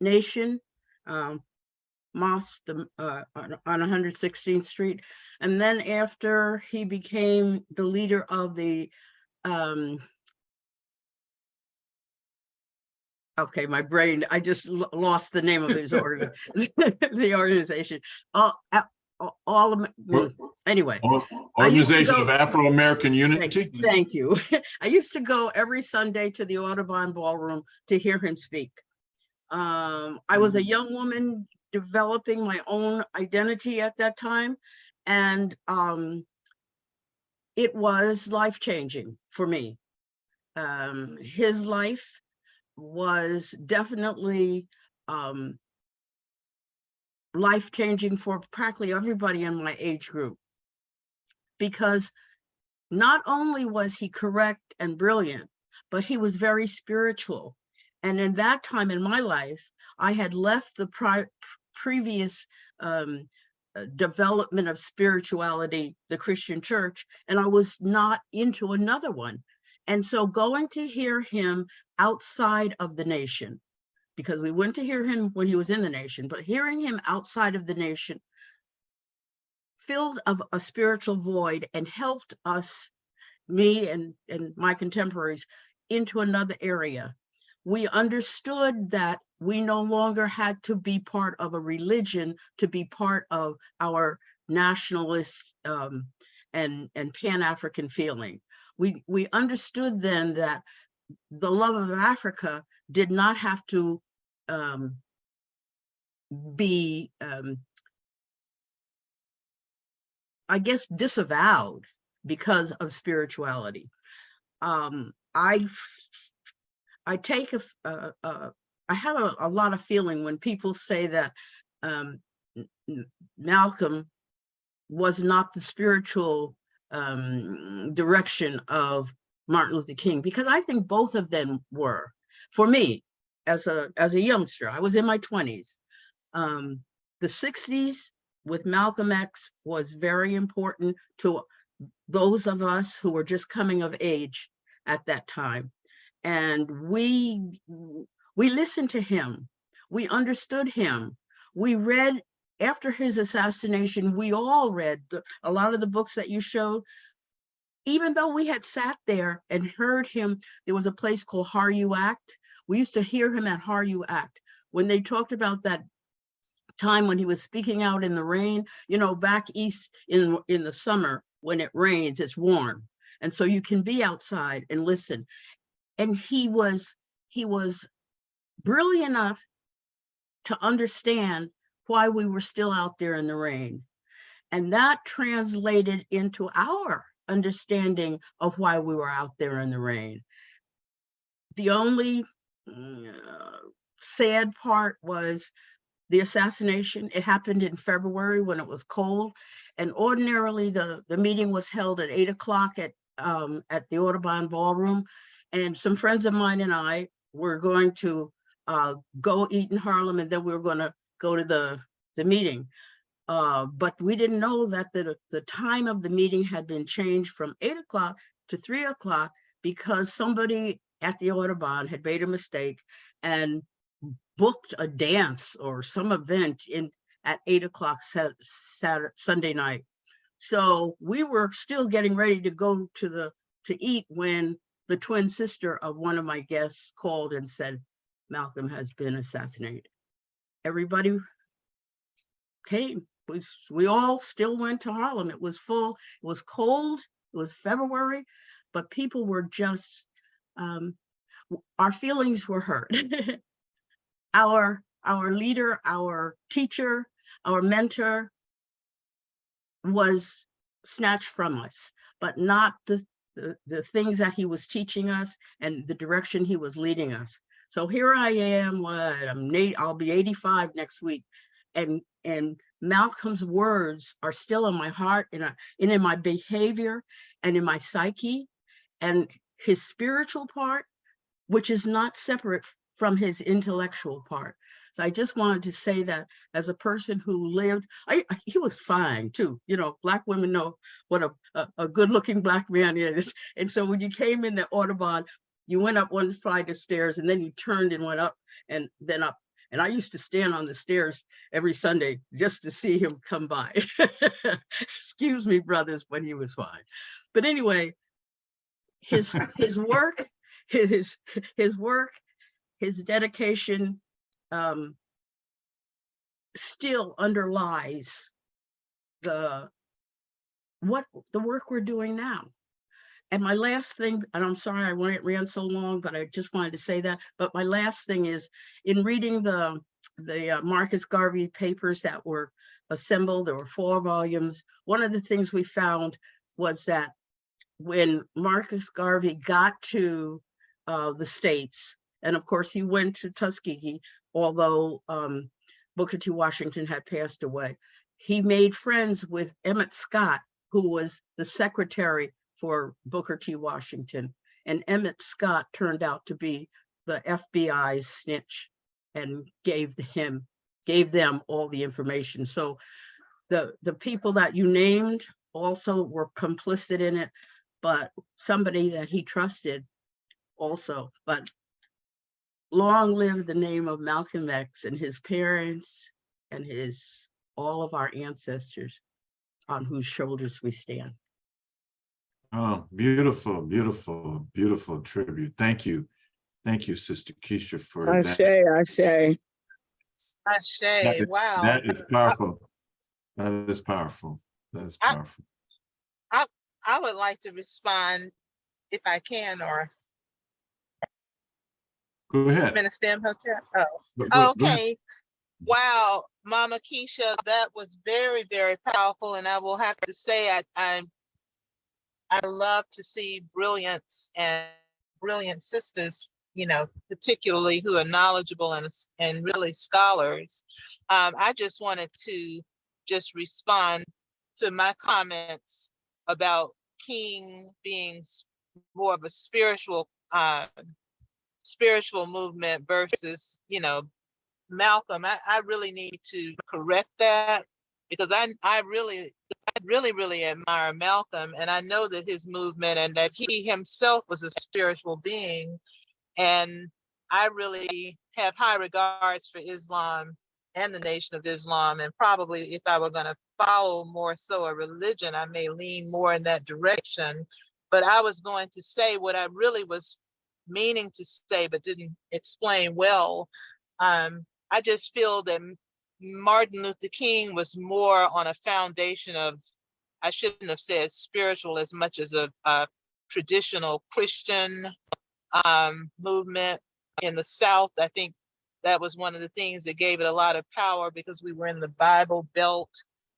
Nation Mosque on 116th Street. And then after he became the leader of the, okay, my brain, I just lost the name of his the organization. Anyway.
Organization of Afro-American Unity.
Thank you. I used to go every Sunday to the Audubon Ballroom to hear him speak. I was a young woman developing my own identity at that time. And it was life-changing for me. His life was definitely life-changing for practically everybody in my age group, because not only was he correct and brilliant, but he was very spiritual. And in that time in my life, I had left the previous development of spirituality, the Christian church, and I was not into another one. And so going to hear him outside of the Nation, because we went to hear him when he was in the Nation, but hearing him outside of the Nation filled of a spiritual void and helped us, me and my contemporaries, into another area. We understood that we no longer had to be part of a religion to be part of our nationalist and Pan-African feeling. We understood then that the love of Africa did not have to be, I guess, disavowed because of spirituality. I take I have a lot of feeling when people say that Malcolm was not the spiritual direction of Martin Luther King, because I think both of them were. For me, as a youngster, I was in my 20s. The 60s with Malcolm X was very important to those of us who were just coming of age at that time. And we listened to him. We understood him. We read, after his assassination, we all read a lot of the books that you showed. Even though we had sat there and heard him, there was a place called Har-U-Act. We used to hear him at Har-U-Act. When they talked about that time when he was speaking out in the rain, you know, back east in the summer, when it rains, it's warm. And so you can be outside and listen. And he was brilliant enough to understand why we were still out there in the rain. And that translated into our understanding of why we were out there in the rain. The only sad part was the assassination. It happened in February when it was cold, and ordinarily the meeting was held at 8 o'clock at the Audubon Ballroom, and some friends of mine and I were going to go eat in Harlem, and then we were going to go to the meeting. But we didn't know that the time of the meeting had been changed from 8 o'clock to 3 o'clock because somebody at the Audubon had made a mistake and booked a dance or some event at 8 o'clock Sunday night. So we were still getting ready to go to eat when the twin sister of one of my guests called and said, Malcolm has been assassinated. Everybody came. We all still went to Harlem. It was full, it was cold, it was February, but people were just, our feelings were hurt. Our leader, our teacher, our mentor was snatched from us, but not the things that he was teaching us and the direction he was leading us. So here I am, I'll be 85 next week. And Malcolm's words are still in my heart and in my behavior and in my psyche, and his spiritual part, which is not separate from his intellectual part. So I just wanted to say that as a person who lived, he was fine too. You know, Black women know what a good looking Black man is. And so when you came in the Audubon, you went up one flight of stairs and then you turned and went up and then up. And I used to stand on the stairs every Sunday just to see him come by. Excuse me, brothers, but he was fine. But anyway, his work, his dedication still underlies the work we're doing now. And my last thing, and I'm sorry I ran so long, but I just wanted to say that. But my last thing is, in reading the Marcus Garvey papers that were assembled, there were 4 volumes. One of the things we found was that when Marcus Garvey got to the States, and of course he went to Tuskegee, although Booker T. Washington had passed away, he made friends with Emmett Scott, who was the secretary for Booker T. Washington. And Emmett Scott turned out to be the FBI's snitch and gave them all the information. So the people that you named also were complicit in it, but somebody that he trusted also. But long live the name of Malcolm X and his parents and all of our ancestors on whose shoulders we stand.
Oh, beautiful, beautiful, beautiful tribute. Thank you. Thank you, Sister Keisha, for that.
Ashe, wow.
That is powerful. That is powerful. That is powerful.
I would like to respond if I can, or
go ahead.
Minister Imhotep.
Go
Okay.
ahead.
Wow, Mama Keisha, that was very, very powerful. And I will have to say I love to see brilliance and brilliant sisters, you know, particularly who are knowledgeable and really scholars. I just wanted to just respond to my comments about King being more of a spiritual movement versus, you know, Malcolm. I really need to correct that, because I really admire Malcolm, and I know that his movement and that he himself was a spiritual being, and I really have high regards for Islam and the Nation of Islam, and probably if I were going to follow more so a religion, I may lean more in that direction. But I was going to say what I really was meaning to say but didn't explain well. I just feel that Martin Luther King was more on a foundation of, I shouldn't have said spiritual as much as a traditional Christian movement in the South. I think that was one of the things that gave it a lot of power, because we were in the Bible Belt,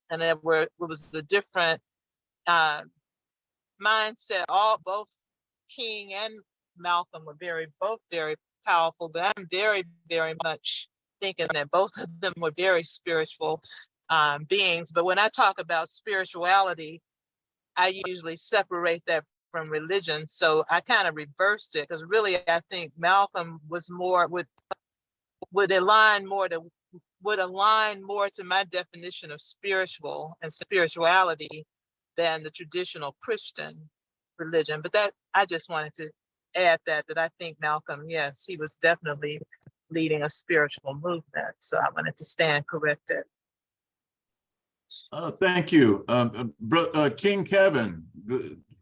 and it was a different mindset. Both King and Malcolm were both very powerful, but I'm very, very much thinking that both of them were very spiritual beings. But when I talk about spirituality, I usually separate that from religion. So I kind of reversed it, because really I think Malcolm was more would align more to my definition of spiritual and spirituality than the traditional Christian religion. But that, I just wanted to add that I think Malcolm, yes, he was definitely leading a spiritual movement. So I wanted to stand corrected.
Thank you. King Kevin,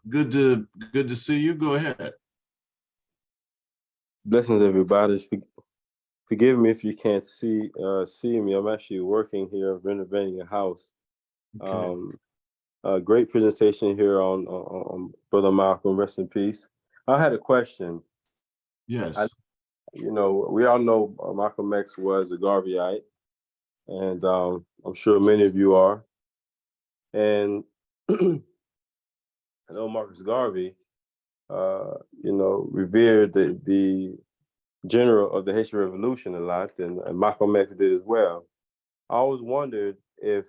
good to see you. Go ahead.
Blessings, everybody. Forgive me if you can't see me. I'm actually working here, renovating a house.
Okay.
Great presentation here on Brother Malcolm. Rest in peace. I had a question.
Yes.
We all know Malcolm X was a Garveyite, and I'm sure many of you are. And I know Marcus Garvey, revered the general of the Haitian Revolution a lot, and Malcolm X did as well. I always wondered if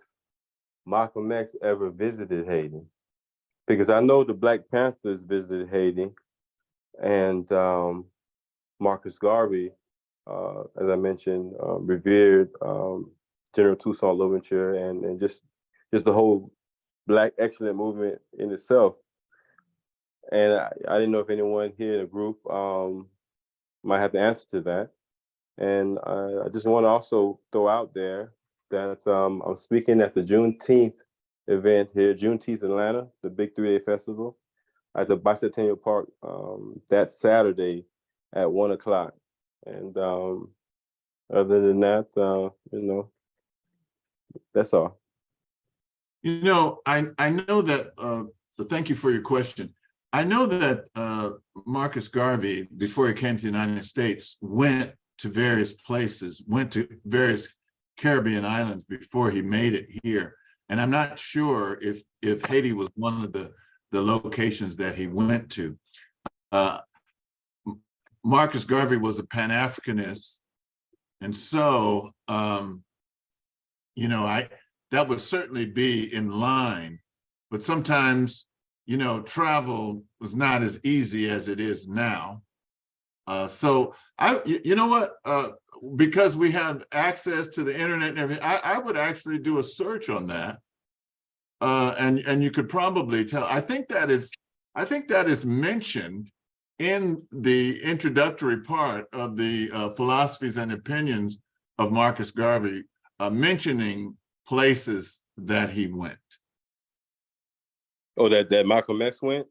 Malcolm X ever visited Haiti, because I know the Black Panthers visited Haiti, and Marcus Garvey, as I mentioned, revered General Toussaint Louverture, and just the whole Black excellent movement in itself. And I didn't know if anyone here in the group might have the answer to that. And I just want to also throw out there that I'm speaking at the Juneteenth event here, Juneteenth Atlanta, the big 3-day festival, at the Bicentennial Park that Saturday at 1:00. And other than that, that's all.
I know that, so thank you for your question. I know that Marcus Garvey, before he came to the United States, went to various places, went to various Caribbean islands before he made it here. And I'm not sure if Haiti was one of the locations that he went to. Marcus Garvey was a Pan-Africanist. And so, that would certainly be in line, but sometimes, travel was not as easy as it is now. So because we have access to the internet and everything, I would actually do a search on that. And you could probably tell, I think that is mentioned in the introductory part of the philosophies and opinions of Marcus Garvey, mentioning places that he went.
Oh, that Malcolm X went?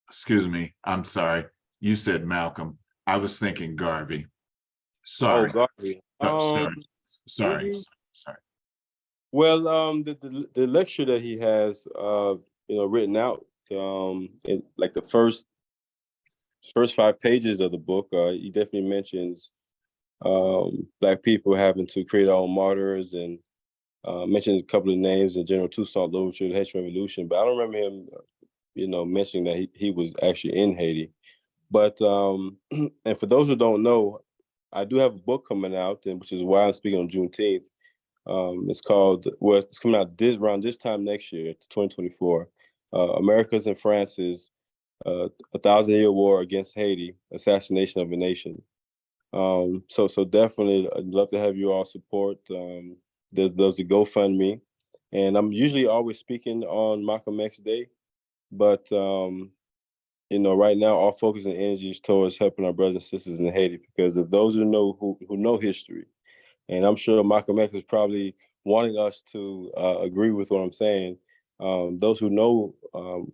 Excuse me, I'm sorry. You said Malcolm. I was thinking Garvey. Sorry.
Oh, Garvey.
Oh, sorry.
Well, the lecture that he has, written out, in like the first 5 pages of the book, he definitely mentions Black people having to create our own martyrs, and mentioned a couple of names in General Toussaint Louverture, the Haitian Revolution, but I don't remember him, mentioning that he was actually in Haiti. But and for those who don't know, I do have a book coming out, and which is why I'm speaking on Juneteenth. It's called, it's coming out around this time next year, it's 2024. America's and France's 1,000-Year War Against Haiti, Assassination of a Nation. So definitely, I'd love to have you all support. There's a GoFundMe, and I'm usually always speaking on Malcolm X Day, but right now our focus and energy is towards helping our brothers and sisters in Haiti, because of those who know history, and I'm sure Malcolm X is probably wanting us to agree with what I'm saying. Those who know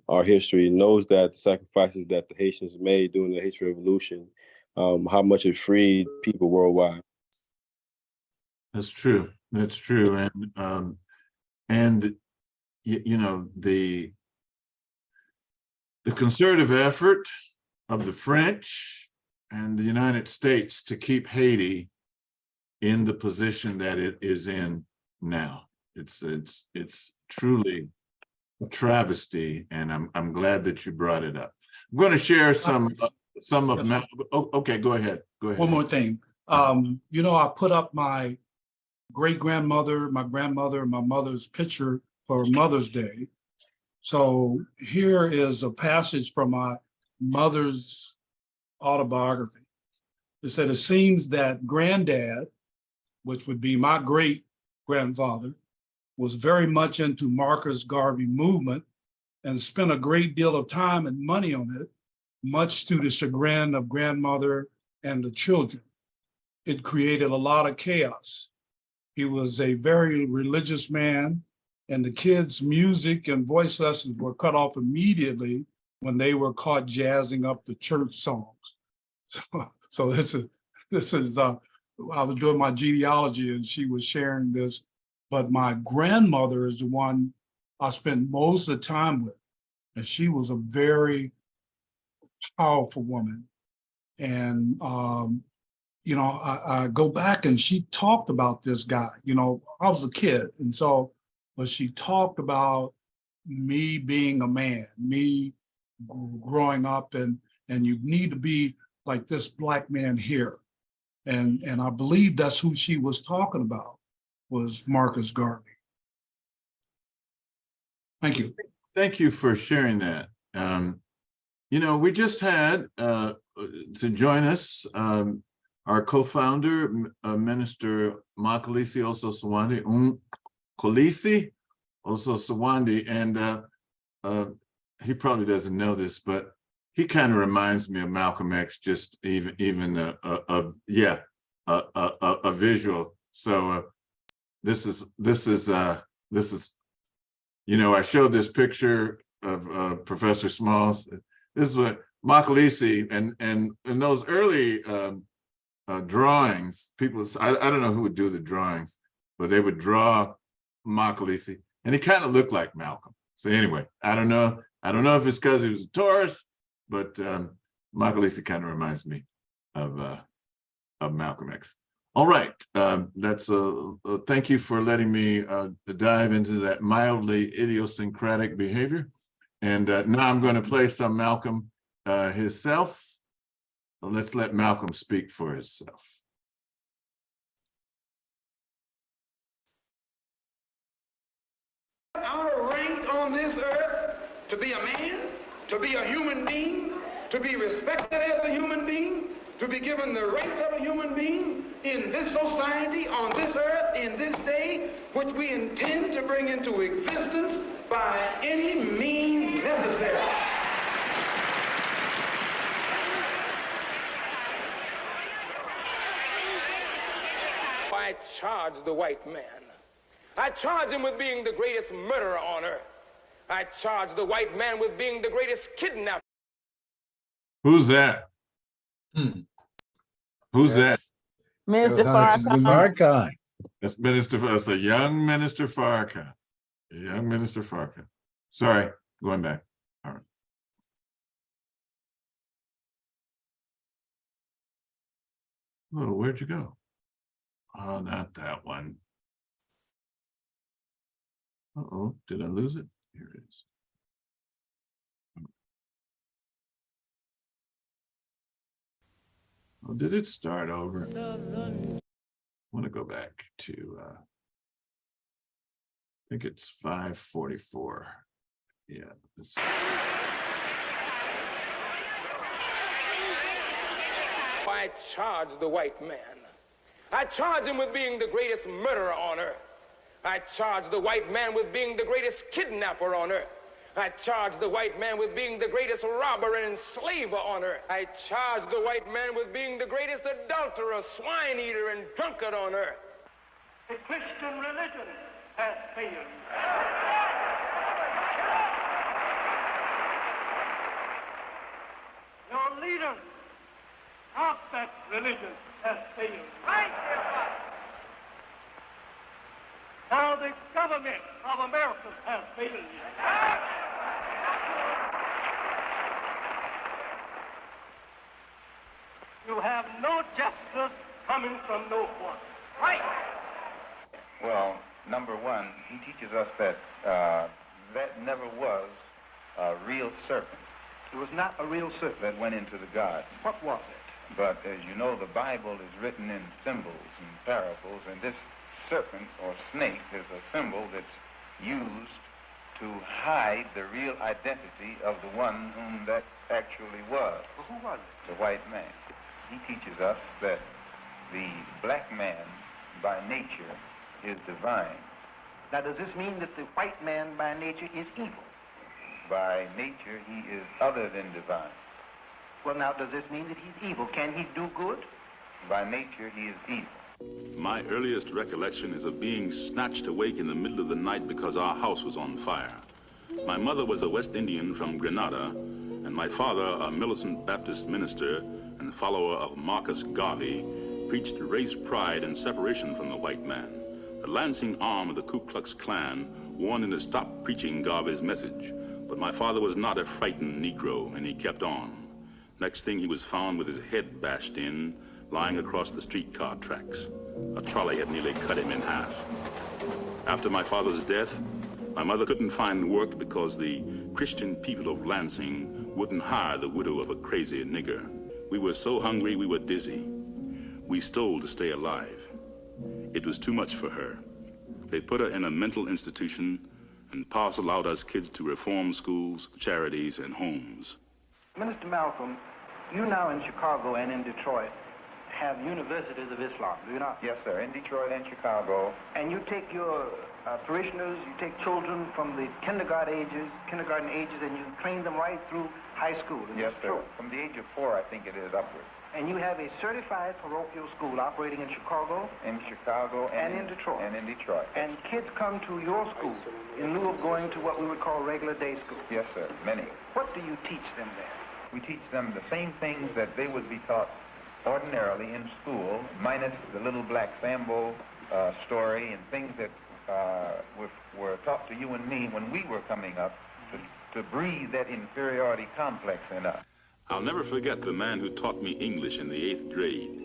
our history knows that the sacrifices that the Haitians made during the Haitian Revolution, how much it freed people worldwide.
That's true. That's true. And the concerted effort of the French and the United States to keep Haiti in the position that it is in now. It's truly a travesty, and I'm glad that you brought it up. I'm going to share some some of, okay, go ahead. Go ahead.
One more thing. You know, I put up my great-grandmother, my grandmother, and my mother's picture for Mother's Day. So here is a passage from my mother's autobiography. It said, it seems that granddad, which would be my great-grandfather, was very much into Marcus Garvey movement and spent a great deal of time and money on it, much to the chagrin of grandmother and the children. It created a lot of chaos. He was a very religious man, and the kids' music and voice lessons were cut off immediately when they were caught jazzing up the church songs. So this is I was doing my genealogy and she was sharing this, but my grandmother is the one I spent most of the time with. And she was a very powerful woman. And, you know, I go back and she talked about this guy, you know, I was a kid. And so, but she talked about me being a man, me growing up, and you need to be like this Black man here. And I believe that's who she was talking about, was Marcus Garvey. Thank you.
Thank you for sharing that. You know, we just had to join us our co-founder, Minister Makalisi Oso Sawande, Kolisi Oso Sawande, and he probably doesn't know this, but he kind of reminds me of Malcolm X, just even a visual. So this is you know, I showed this picture of Professor Smalls. This is what Makalisi and in those early drawings, people, I don't know who would do the drawings, but they would draw Makalisi, and he kind of looked like Malcolm. So anyway, I don't know if it's because he was a Taurus, but Makalisi kind of reminds me of Malcolm X. All right, that's thank you for letting me dive into that mildly idiosyncratic behavior. And now I'm going to play some Malcolm himself. Let's let Malcolm speak for himself.
Our rank on this earth, to be a man, to be a human being, to be respected as a human being, to be given the rights of a human being in this society, on this earth, in this day, which we intend to bring into existence by any means necessary. I charge the white man. I charge him with being the greatest murderer on earth. I charge the white man with being the greatest kidnapper.
Who's that? Who's that?
Minister Farrakhan.
That's Minister. That's a young Minister Farrakhan. A young Minister Farrakhan. Sorry, going back. All right. Oh, where'd you go? Oh, not that one. Uh-oh, did I lose it? Here it is. Oh, did it start over? I want to go back to, I think it's 544. Yeah.
I charge the white man. I charge him with being the greatest murderer on earth. I charge the white man with being the greatest kidnapper on earth. I charge the white man with being the greatest robber and enslaver on earth. I charge the white man with being the greatest adulterer, swine eater, and drunkard on earth. The Christian religion has failed. Your leader of that religion has failed. Right. Now the government of America has failed you. You have no justice coming from no one. Right.
Well, number one, he teaches us that that never was a real serpent. It was not a real serpent that went into the garden. What was it? But as you know, the Bible is written in symbols and parables, and this serpent or snake is a symbol that's used to hide the real identity of the one whom that actually was.
Well, who was it?
The white man. He teaches us that the black man by nature is divine.
Now, does this mean that the white man by nature is evil?
By nature, he is other than divine.
Well, now, does this mean that he's evil? Can he do good?
By nature, he is evil.
My earliest recollection is of being snatched awake in the middle of the night because our house was on fire. My mother was a West Indian from Grenada, and my father, a militant Baptist minister and follower of Marcus Garvey, preached race pride and separation from the white man. The Lansing arm of the Ku Klux Klan warned him to stop preaching Garvey's message, but my father was not a frightened Negro, and he kept on. Next thing, he was found with his head bashed in, lying across the streetcar tracks. A trolley had nearly cut him in half. After my father's death, my mother couldn't find work because the Christian people of Lansing wouldn't hire the widow of a crazy nigger. We were so hungry we were dizzy. We stole to stay alive. It was too much for her. They put her in a mental institution and parceled out us kids to reform schools, charities, and homes.
Minister Malcolm, you now in Chicago and in Detroit have universities of Islam, do you not?
Yes, sir, in Detroit and Chicago.
And you take your parishioners, you take children from the kindergarten ages, and you train them right through high school.
Yes, sir. From the age of 4, I think it is, upward.
And you have a certified parochial school operating in Chicago?
In Chicago
and in Detroit.
And in Detroit.
And kids come to your school in lieu of going to what we would call regular day school?
Yes, sir, many.
What do you teach them there?
We teach them the same things that they would be taught ordinarily in school, minus the little black Sambo story and things that were taught to you and me when we were coming up to breathe that inferiority complex in us.
I'll never forget the man who taught me English in the 8th grade.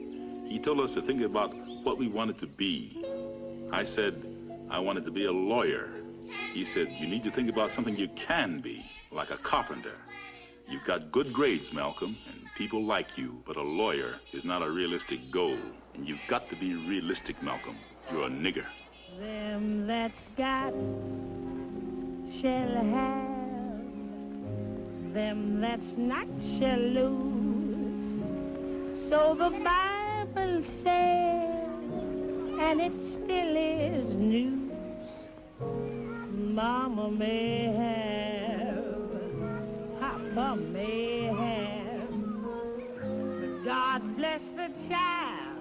He told us to think about what we wanted to be. I said, I wanted to be a lawyer. He said, you need to think about something you can be, like a carpenter. You've got good grades, Malcolm, and people like you, but a lawyer is not a realistic goal. And you've got to be realistic, Malcolm. You're a nigger.
Them that's got shall have, them that's not shall lose. So the Bible says, and it still is news. Mama may have, Papa may have, but God bless the child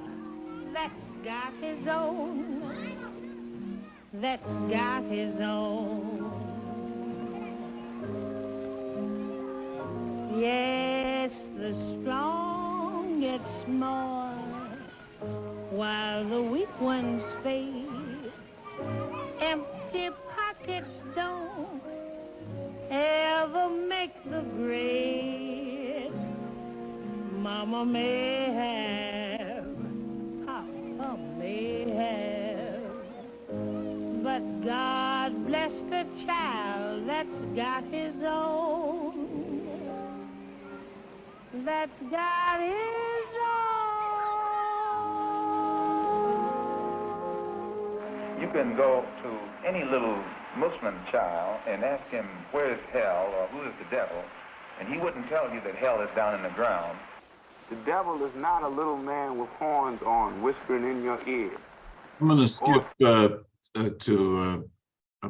that's got his own, that's got his own. Yes, the strong get small while the weak ones fade. Empty pockets don't ever make the grade. Mama may have, Papa may have, but God bless the child that's got his own, that's got his own.
You can go to any little Muslim child and ask him where's hell or who is the devil, and he wouldn't tell you that hell is down in the ground.
The devil is not a little man with horns on whispering in your ear.
I'm gonna skip I'm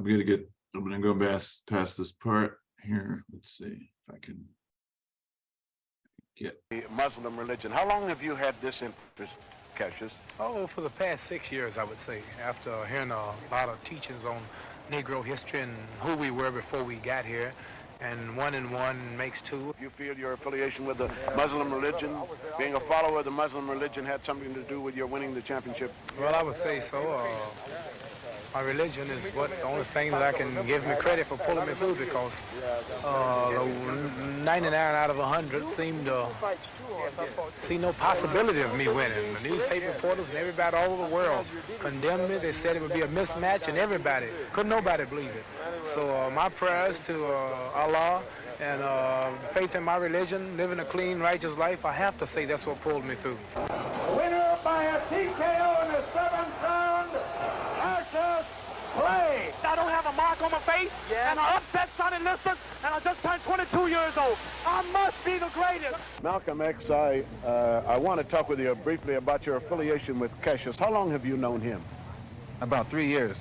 gonna go past this part here. Let's see if I can get
The Muslim religion. How long have you had this interest, Cassius?
Oh, for the past 6 years, I would say, after hearing a lot of teachings on Negro history and who we were before we got here, and 1 and 1 makes 2.
You feel your affiliation with the Muslim religion, being a follower of the Muslim religion, had something to do with your winning the championship?
Well, I would say so. My religion is the only thing that I can give me credit for pulling me through, because 99 out of 100 seemed to see no possibility of me winning. The newspaper reporters and everybody all over the world condemned me. They said it would be a mismatch, and nobody believe it. So my prayers to Allah and faith in my religion, living a clean, righteous life, I have to say that's what pulled me through.
Winner by a TKO in the 7th round, Cassius Clay.
I don't have a mark on my face, and I upset Sonny Liston, and I just turned 22 years old. I must be the greatest.
Malcolm X, I want to talk with you briefly about your affiliation with Cassius. How long have you known him?
About 3 years.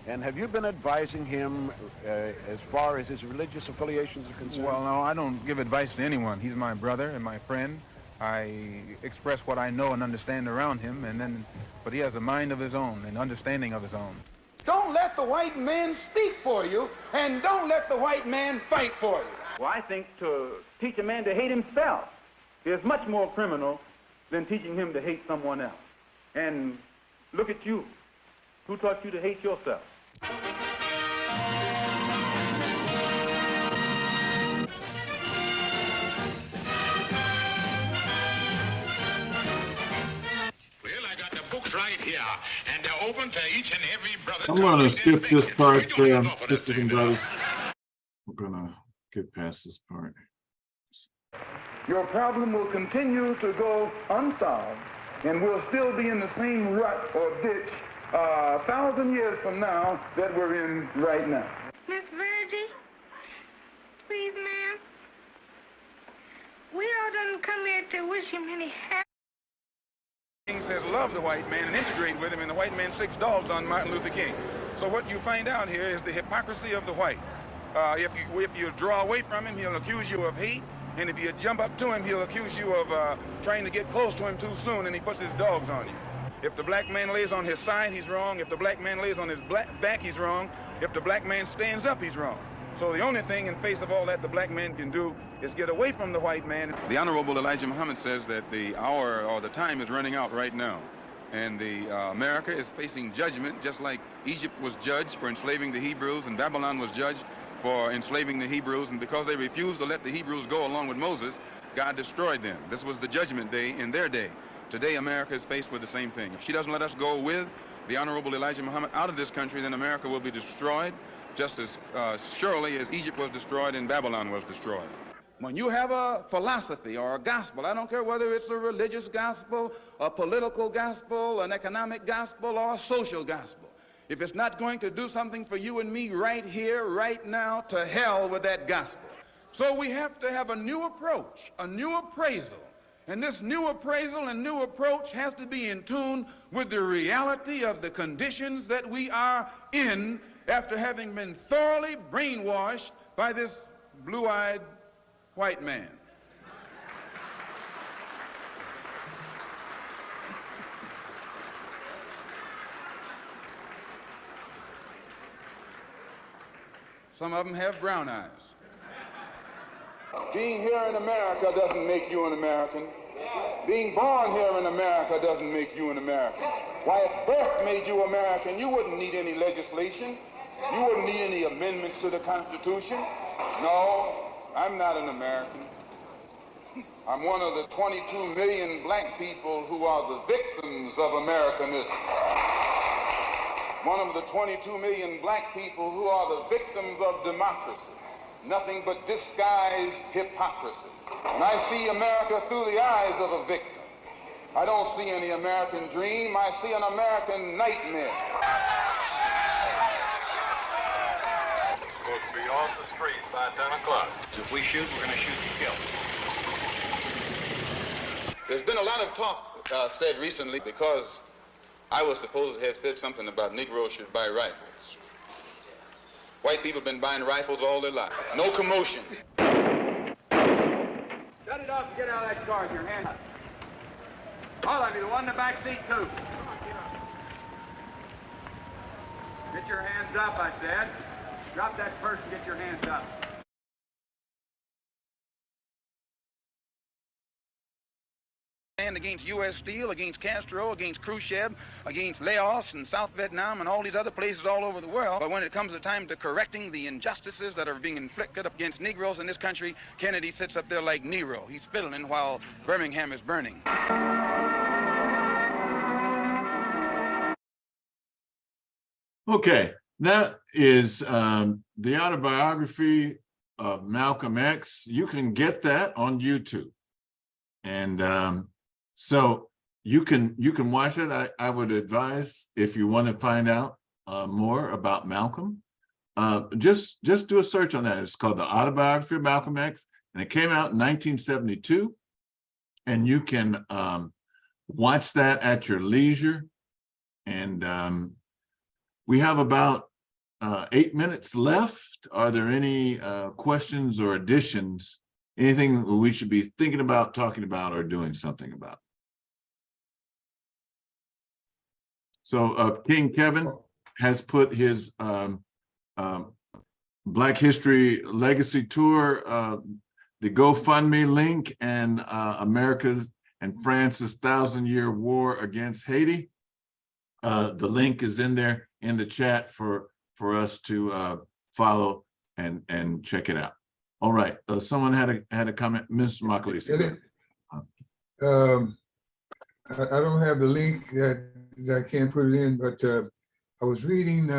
And have you been advising him as far as his religious affiliations are concerned?
Well, no, I don't give advice to anyone. He's my brother and my friend. I express what I know and understand around him, but he has a mind of his own and understanding of his own.
Don't let the white man speak for you, and don't let the white man fight for you.
Well, I think to teach a man to hate himself is much more criminal than teaching him to hate someone else. And look at you. Who taught you to hate yourself?
Right here, and they're open to each and every brother.
I'm gonna skip this part, sisters and brothers. We're gonna get past this part.
Your problem will continue to go unsolved, and we'll still be in the same rut or ditch 1,000 years from now that we're in right now.
Miss Virgie, please, ma'am. We all done come here to wish him any happy.
King says love the white man and integrate with him, and the white man 6 dogs on Martin Luther King. So what you find out here is the hypocrisy of the white. If you draw away from him, he'll accuse you of hate, and if you jump up to him, he'll accuse you of trying to get close to him too soon, and he puts his dogs on you. If the black man lays on his side, he's wrong. If the black man lays on his back, he's wrong. If the black man stands up, he's wrong. So the only thing in face of all that the black man can do is get away from the white man.
The Honorable Elijah Muhammad says that the hour or the time is running out right now. And America is facing judgment, just like Egypt was judged for enslaving the Hebrews and Babylon was judged for enslaving the Hebrews. And because they refused to let the Hebrews go along with Moses, God destroyed them. This was the judgment day in their day. Today, America is faced with the same thing. If she doesn't let us go with the Honorable Elijah Muhammad out of this country, then America will be destroyed, just as surely as Egypt was destroyed and Babylon was destroyed.
When you have a philosophy or a gospel, I don't care whether it's a religious gospel, a political gospel, an economic gospel, or a social gospel, if it's not going to do something for you and me right here, right now, to hell with that gospel. So we have to have a new approach, a new appraisal. And this new appraisal and new approach has to be in tune with the reality of the conditions that we are in after having been thoroughly brainwashed by this blue-eyed white man. Some of them have brown eyes. Being here in America doesn't make you an American. Being born here in America doesn't make you an American. Why, if birth made you American, you wouldn't need any legislation. You wouldn't need any amendments to the Constitution. No, I'm not an American. I'm one of the 22 million black people who are the victims of Americanism. One of the 22 million black people who are the victims of democracy. Nothing but disguised hypocrisy. And I see America through the eyes of a victim. I don't see any American dream. I see an American nightmare.
Supposed to be off the street by 10 o'clock.
If we shoot, we're going to shoot to kill.
There's been a lot of talk said recently because I was supposed to have said something about Negroes should buy rifles. White people have been buying rifles all their lives. No commotion.
Shut it off and get out of that car with your hands up. All of you, the one in the back seat, too. Get your hands up, I said. Drop that purse and get your hands up.
Stand against U.S. Steel, against Castro, against Khrushchev, against Laos and South Vietnam and all these other places all over the world. But when it comes to time to correcting the injustices that are being inflicted against Negroes in this country, Kennedy sits up there like Nero. He's fiddling while Birmingham is burning.
Okay, that is the autobiography of Malcolm X, you can get that on YouTube. And so you can watch it. I would advise, if you want to find out more about Malcolm, just do a search on that. It's called The Autobiography of Malcolm X, and it came out in 1972. And you can watch that at your leisure. And we have about 8 minutes left. Are there any questions or additions? Anything that we should be thinking about, talking about, or doing something about? So King Kevin has put his Black History Legacy Tour, the GoFundMe link, and America's and France's 1,000-year war against Haiti. The link is in there in the chat for us to follow and check it out. All right, someone had a comment, Mr. Macalise.
I don't have the link that I can't put it in, but I was reading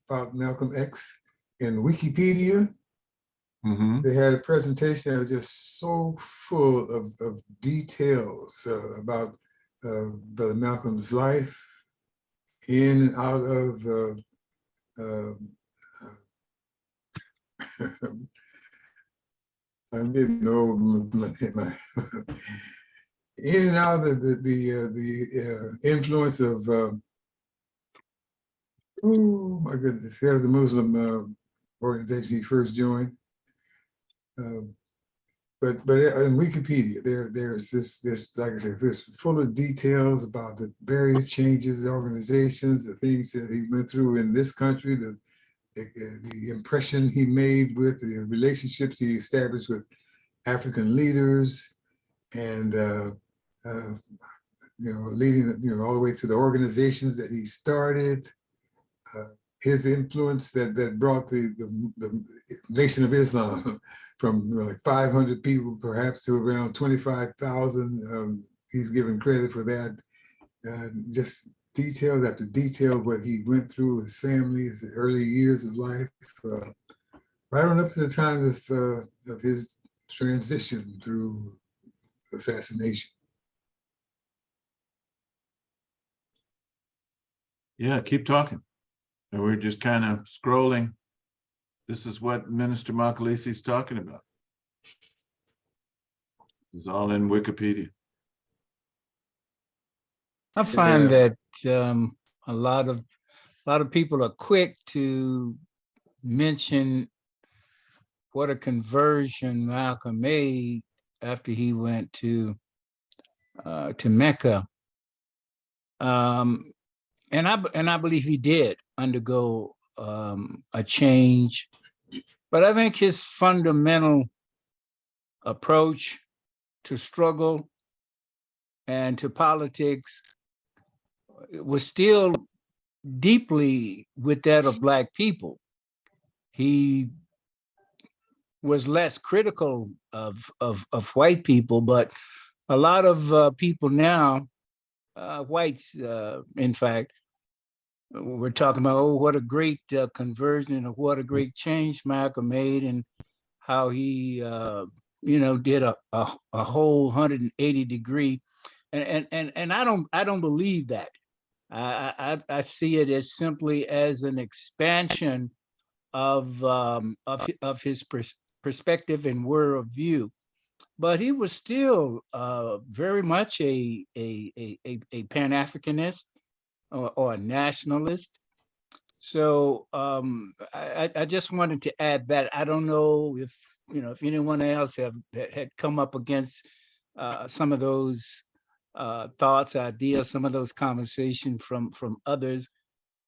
about Malcolm X in Wikipedia. They had a presentation that was just so full of details about Brother Malcolm's life in and out of I'm getting old. In and out of the influence of oh my goodness, head of the Muslim organization he first joined. But in Wikipedia, there's this, like I said, it's full of details about the various changes, the organizations, the things that he went through in this country, the impression he made with the relationships he established with African leaders, and leading all the way to the organizations that he started. His influence that brought the Nation of Islam from like 500 people perhaps to around 25,000. He's given credit for that. Just detail after detail what he went through, his family, his early years of life, right on up to the time of his transition through assassination.
Yeah, keep talking. And we're just kind of scrolling. This is what Minister Macalise is talking about. It's all in Wikipedia.
I find that a lot of people are quick to mention what a conversion Malcolm made after he went to Mecca, and I believe he did undergo a change, but I think his fundamental approach to struggle and to politics was still deeply with that of Black people. He was less critical of white people, but a lot of people now, whites, in fact, we're talking about, oh, what a great conversion and what a great change Malcolm made, and how he, did a whole 180-degree, and I don't believe that. I see it as simply as an expansion of his perspective and worldview, but he was still very much a Pan-Africanist or a nationalist. So I just wanted to add that. I don't know if anyone else had come up against some of those thoughts, ideas, some of those conversations from others,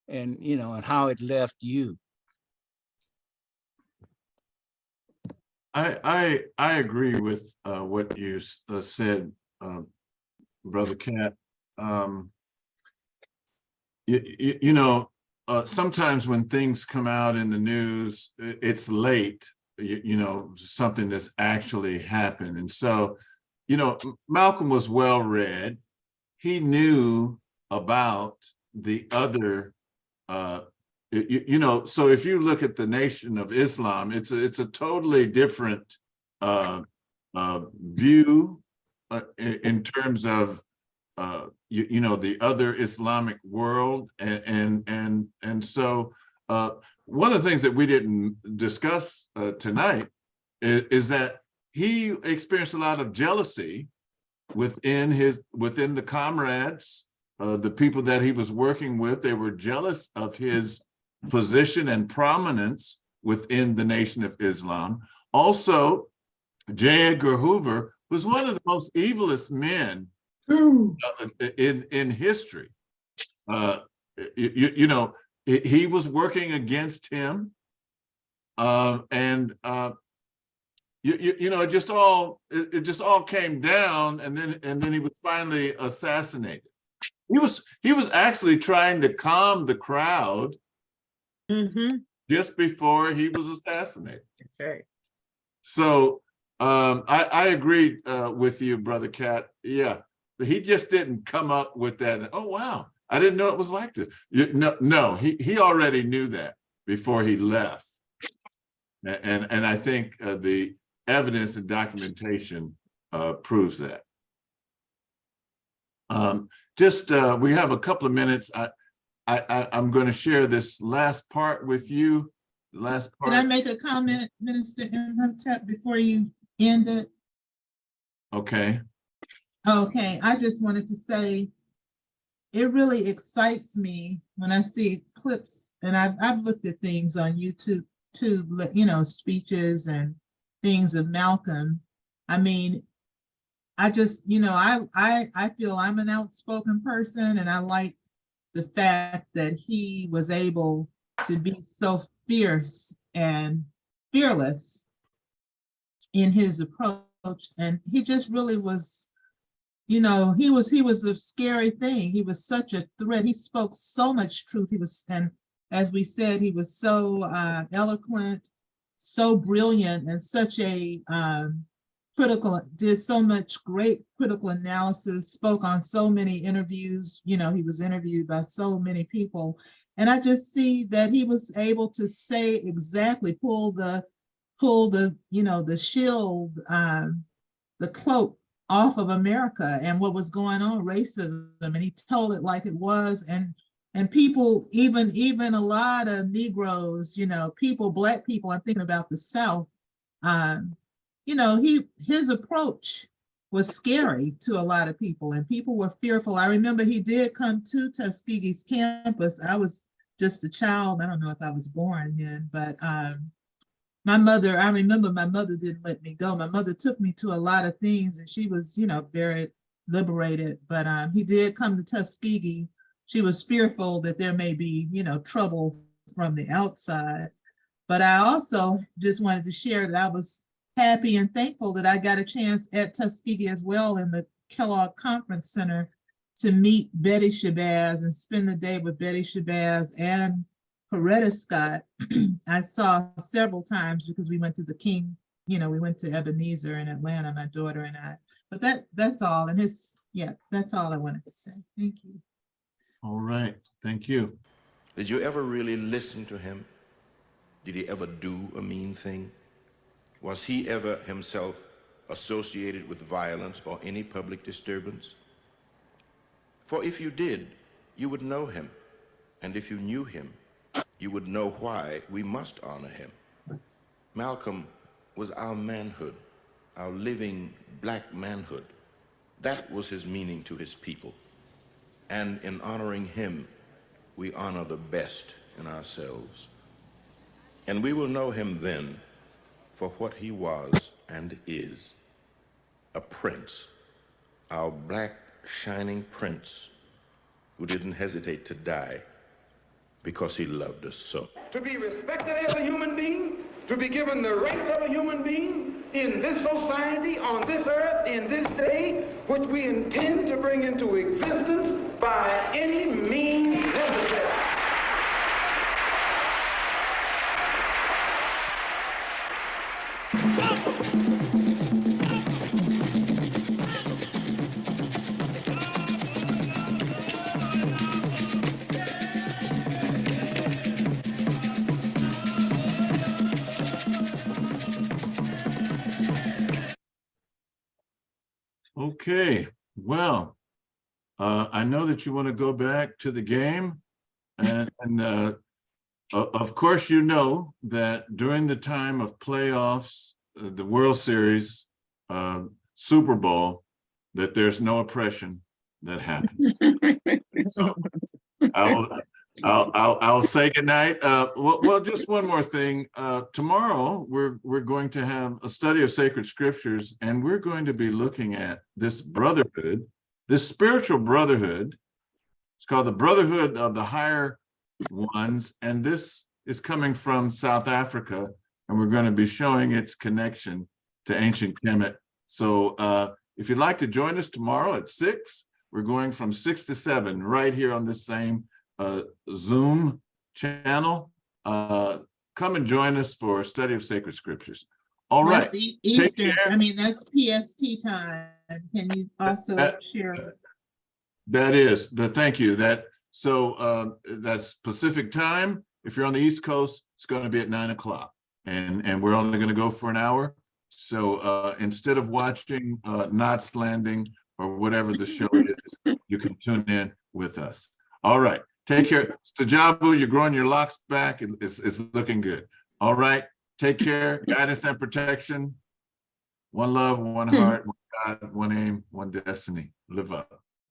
and and how it left you.
I agree with what you said, Brother Cat. Sometimes when things come out in the news, it's late, something that's actually happened. And so, Malcolm was well read. He knew about the other you know, so if you look at the Nation of Islam, it's a totally different view in terms of you know, the other Islamic world, and so one of the things that we didn't discuss tonight is that he experienced a lot of jealousy within the comrades, the people that he was working with. They were jealous of his position and prominence within the Nation of Islam. Also, J. Edgar Hoover was one of the most evilest men in history. You know, he was working against him, and you know, it just all came down, and then he was finally assassinated. He was actually trying to calm the crowd just before he was assassinated.
That's right.
So I agree with you, Brother Cat. Yeah, he just didn't come up with that. Oh wow, I didn't know it was like this. No, he already knew that before he left, and I think the evidence and documentation proves that. We have a couple of minutes. I'm going to share this last part with you. Last part.
Can I make a comment, Minister Imhotep, before you end it?
Okay.
Okay, I just wanted to say, it really excites me when I see clips, and I've looked at things on YouTube too, you know, speeches and things of Malcolm. I mean, I just, you know, I feel I'm an outspoken person, and I like the fact that he was able to be so fierce and fearless in his approach. And he just really was, you know, he was a scary thing. He was such a threat. He spoke so much truth. And as we said, he was so eloquent, so brilliant, and such a did so much great critical analysis, spoke on so many interviews. You know, he was interviewed by so many people. And I just see that he was able to say exactly, pull the, you know, the shield, the cloak off of America and what was going on, racism, and he told it like it was. And people, even a lot of Negroes, you know, Black people, I'm thinking about the South, you know, his approach was scary to a lot of people, and people were fearful. I remember he did come to Tuskegee's campus. I was just a child. I don't know if I was born then, but I remember my mother didn't let me go. My mother took me to a lot of things, and she was, you know, very liberated, but he did come to Tuskegee. She was fearful that there may be, you know, trouble from the outside. But I also just wanted to share that I was happy and thankful that I got a chance at Tuskegee as well in the Kellogg Conference Center to meet Betty Shabazz and spend the day with Betty Shabazz and Coretta Scott. I saw several times because we went to the King, you know, we went to Ebenezer in Atlanta, my daughter and I. But that's all. And that's all I wanted to say. Thank you.
All right. Thank you.
Did you ever really listen to him? Did he ever do a mean thing? Was he ever himself associated with violence or any public disturbance? For if you did, you would know him. And if you knew him, you would know why we must honor him. Malcolm was our manhood, our living Black manhood. That was his meaning to his people. And in honoring him, we honor the best in ourselves. And we will know him then for what he was and is, a prince, our Black shining prince who didn't hesitate to die because he loved us so.
To be respected as a human being, to be given the rights of a human being in this society, on this earth, in this day, which we intend to bring into existence by any means necessary.
Okay, well, I know that you want to go back to the game, and of course, you know that during the time of playoffs, the World Series, Super Bowl, that there's no oppression that happens. So I'll say goodnight. Well, just one more thing. Tomorrow we're going to have a study of sacred scriptures, and we're going to be looking at this brotherhood, this spiritual brotherhood. It's called the Brotherhood of the Higher Ones, and this is coming from South Africa, and we're going to be showing its connection to ancient Kemet. So if you'd like to join us tomorrow at 6, we're going from 6 to 7 right here on this same Zoom channel. Come and join us for a study of sacred scriptures. All right.
That's Eastern. I mean, that's PST time. Can you also share?
That is thank you. That's Pacific time. If you're on the East Coast, it's going to be at 9 o'clock, and we're only going to go for an hour. So instead of watching Knots Landing or whatever the show is, you can tune in with us. All right. Take care. Stajabu, you're growing your locks back. It's looking good. All right. Take care. Guidance and protection. One love, one heart, one God, one aim, one destiny. Live up.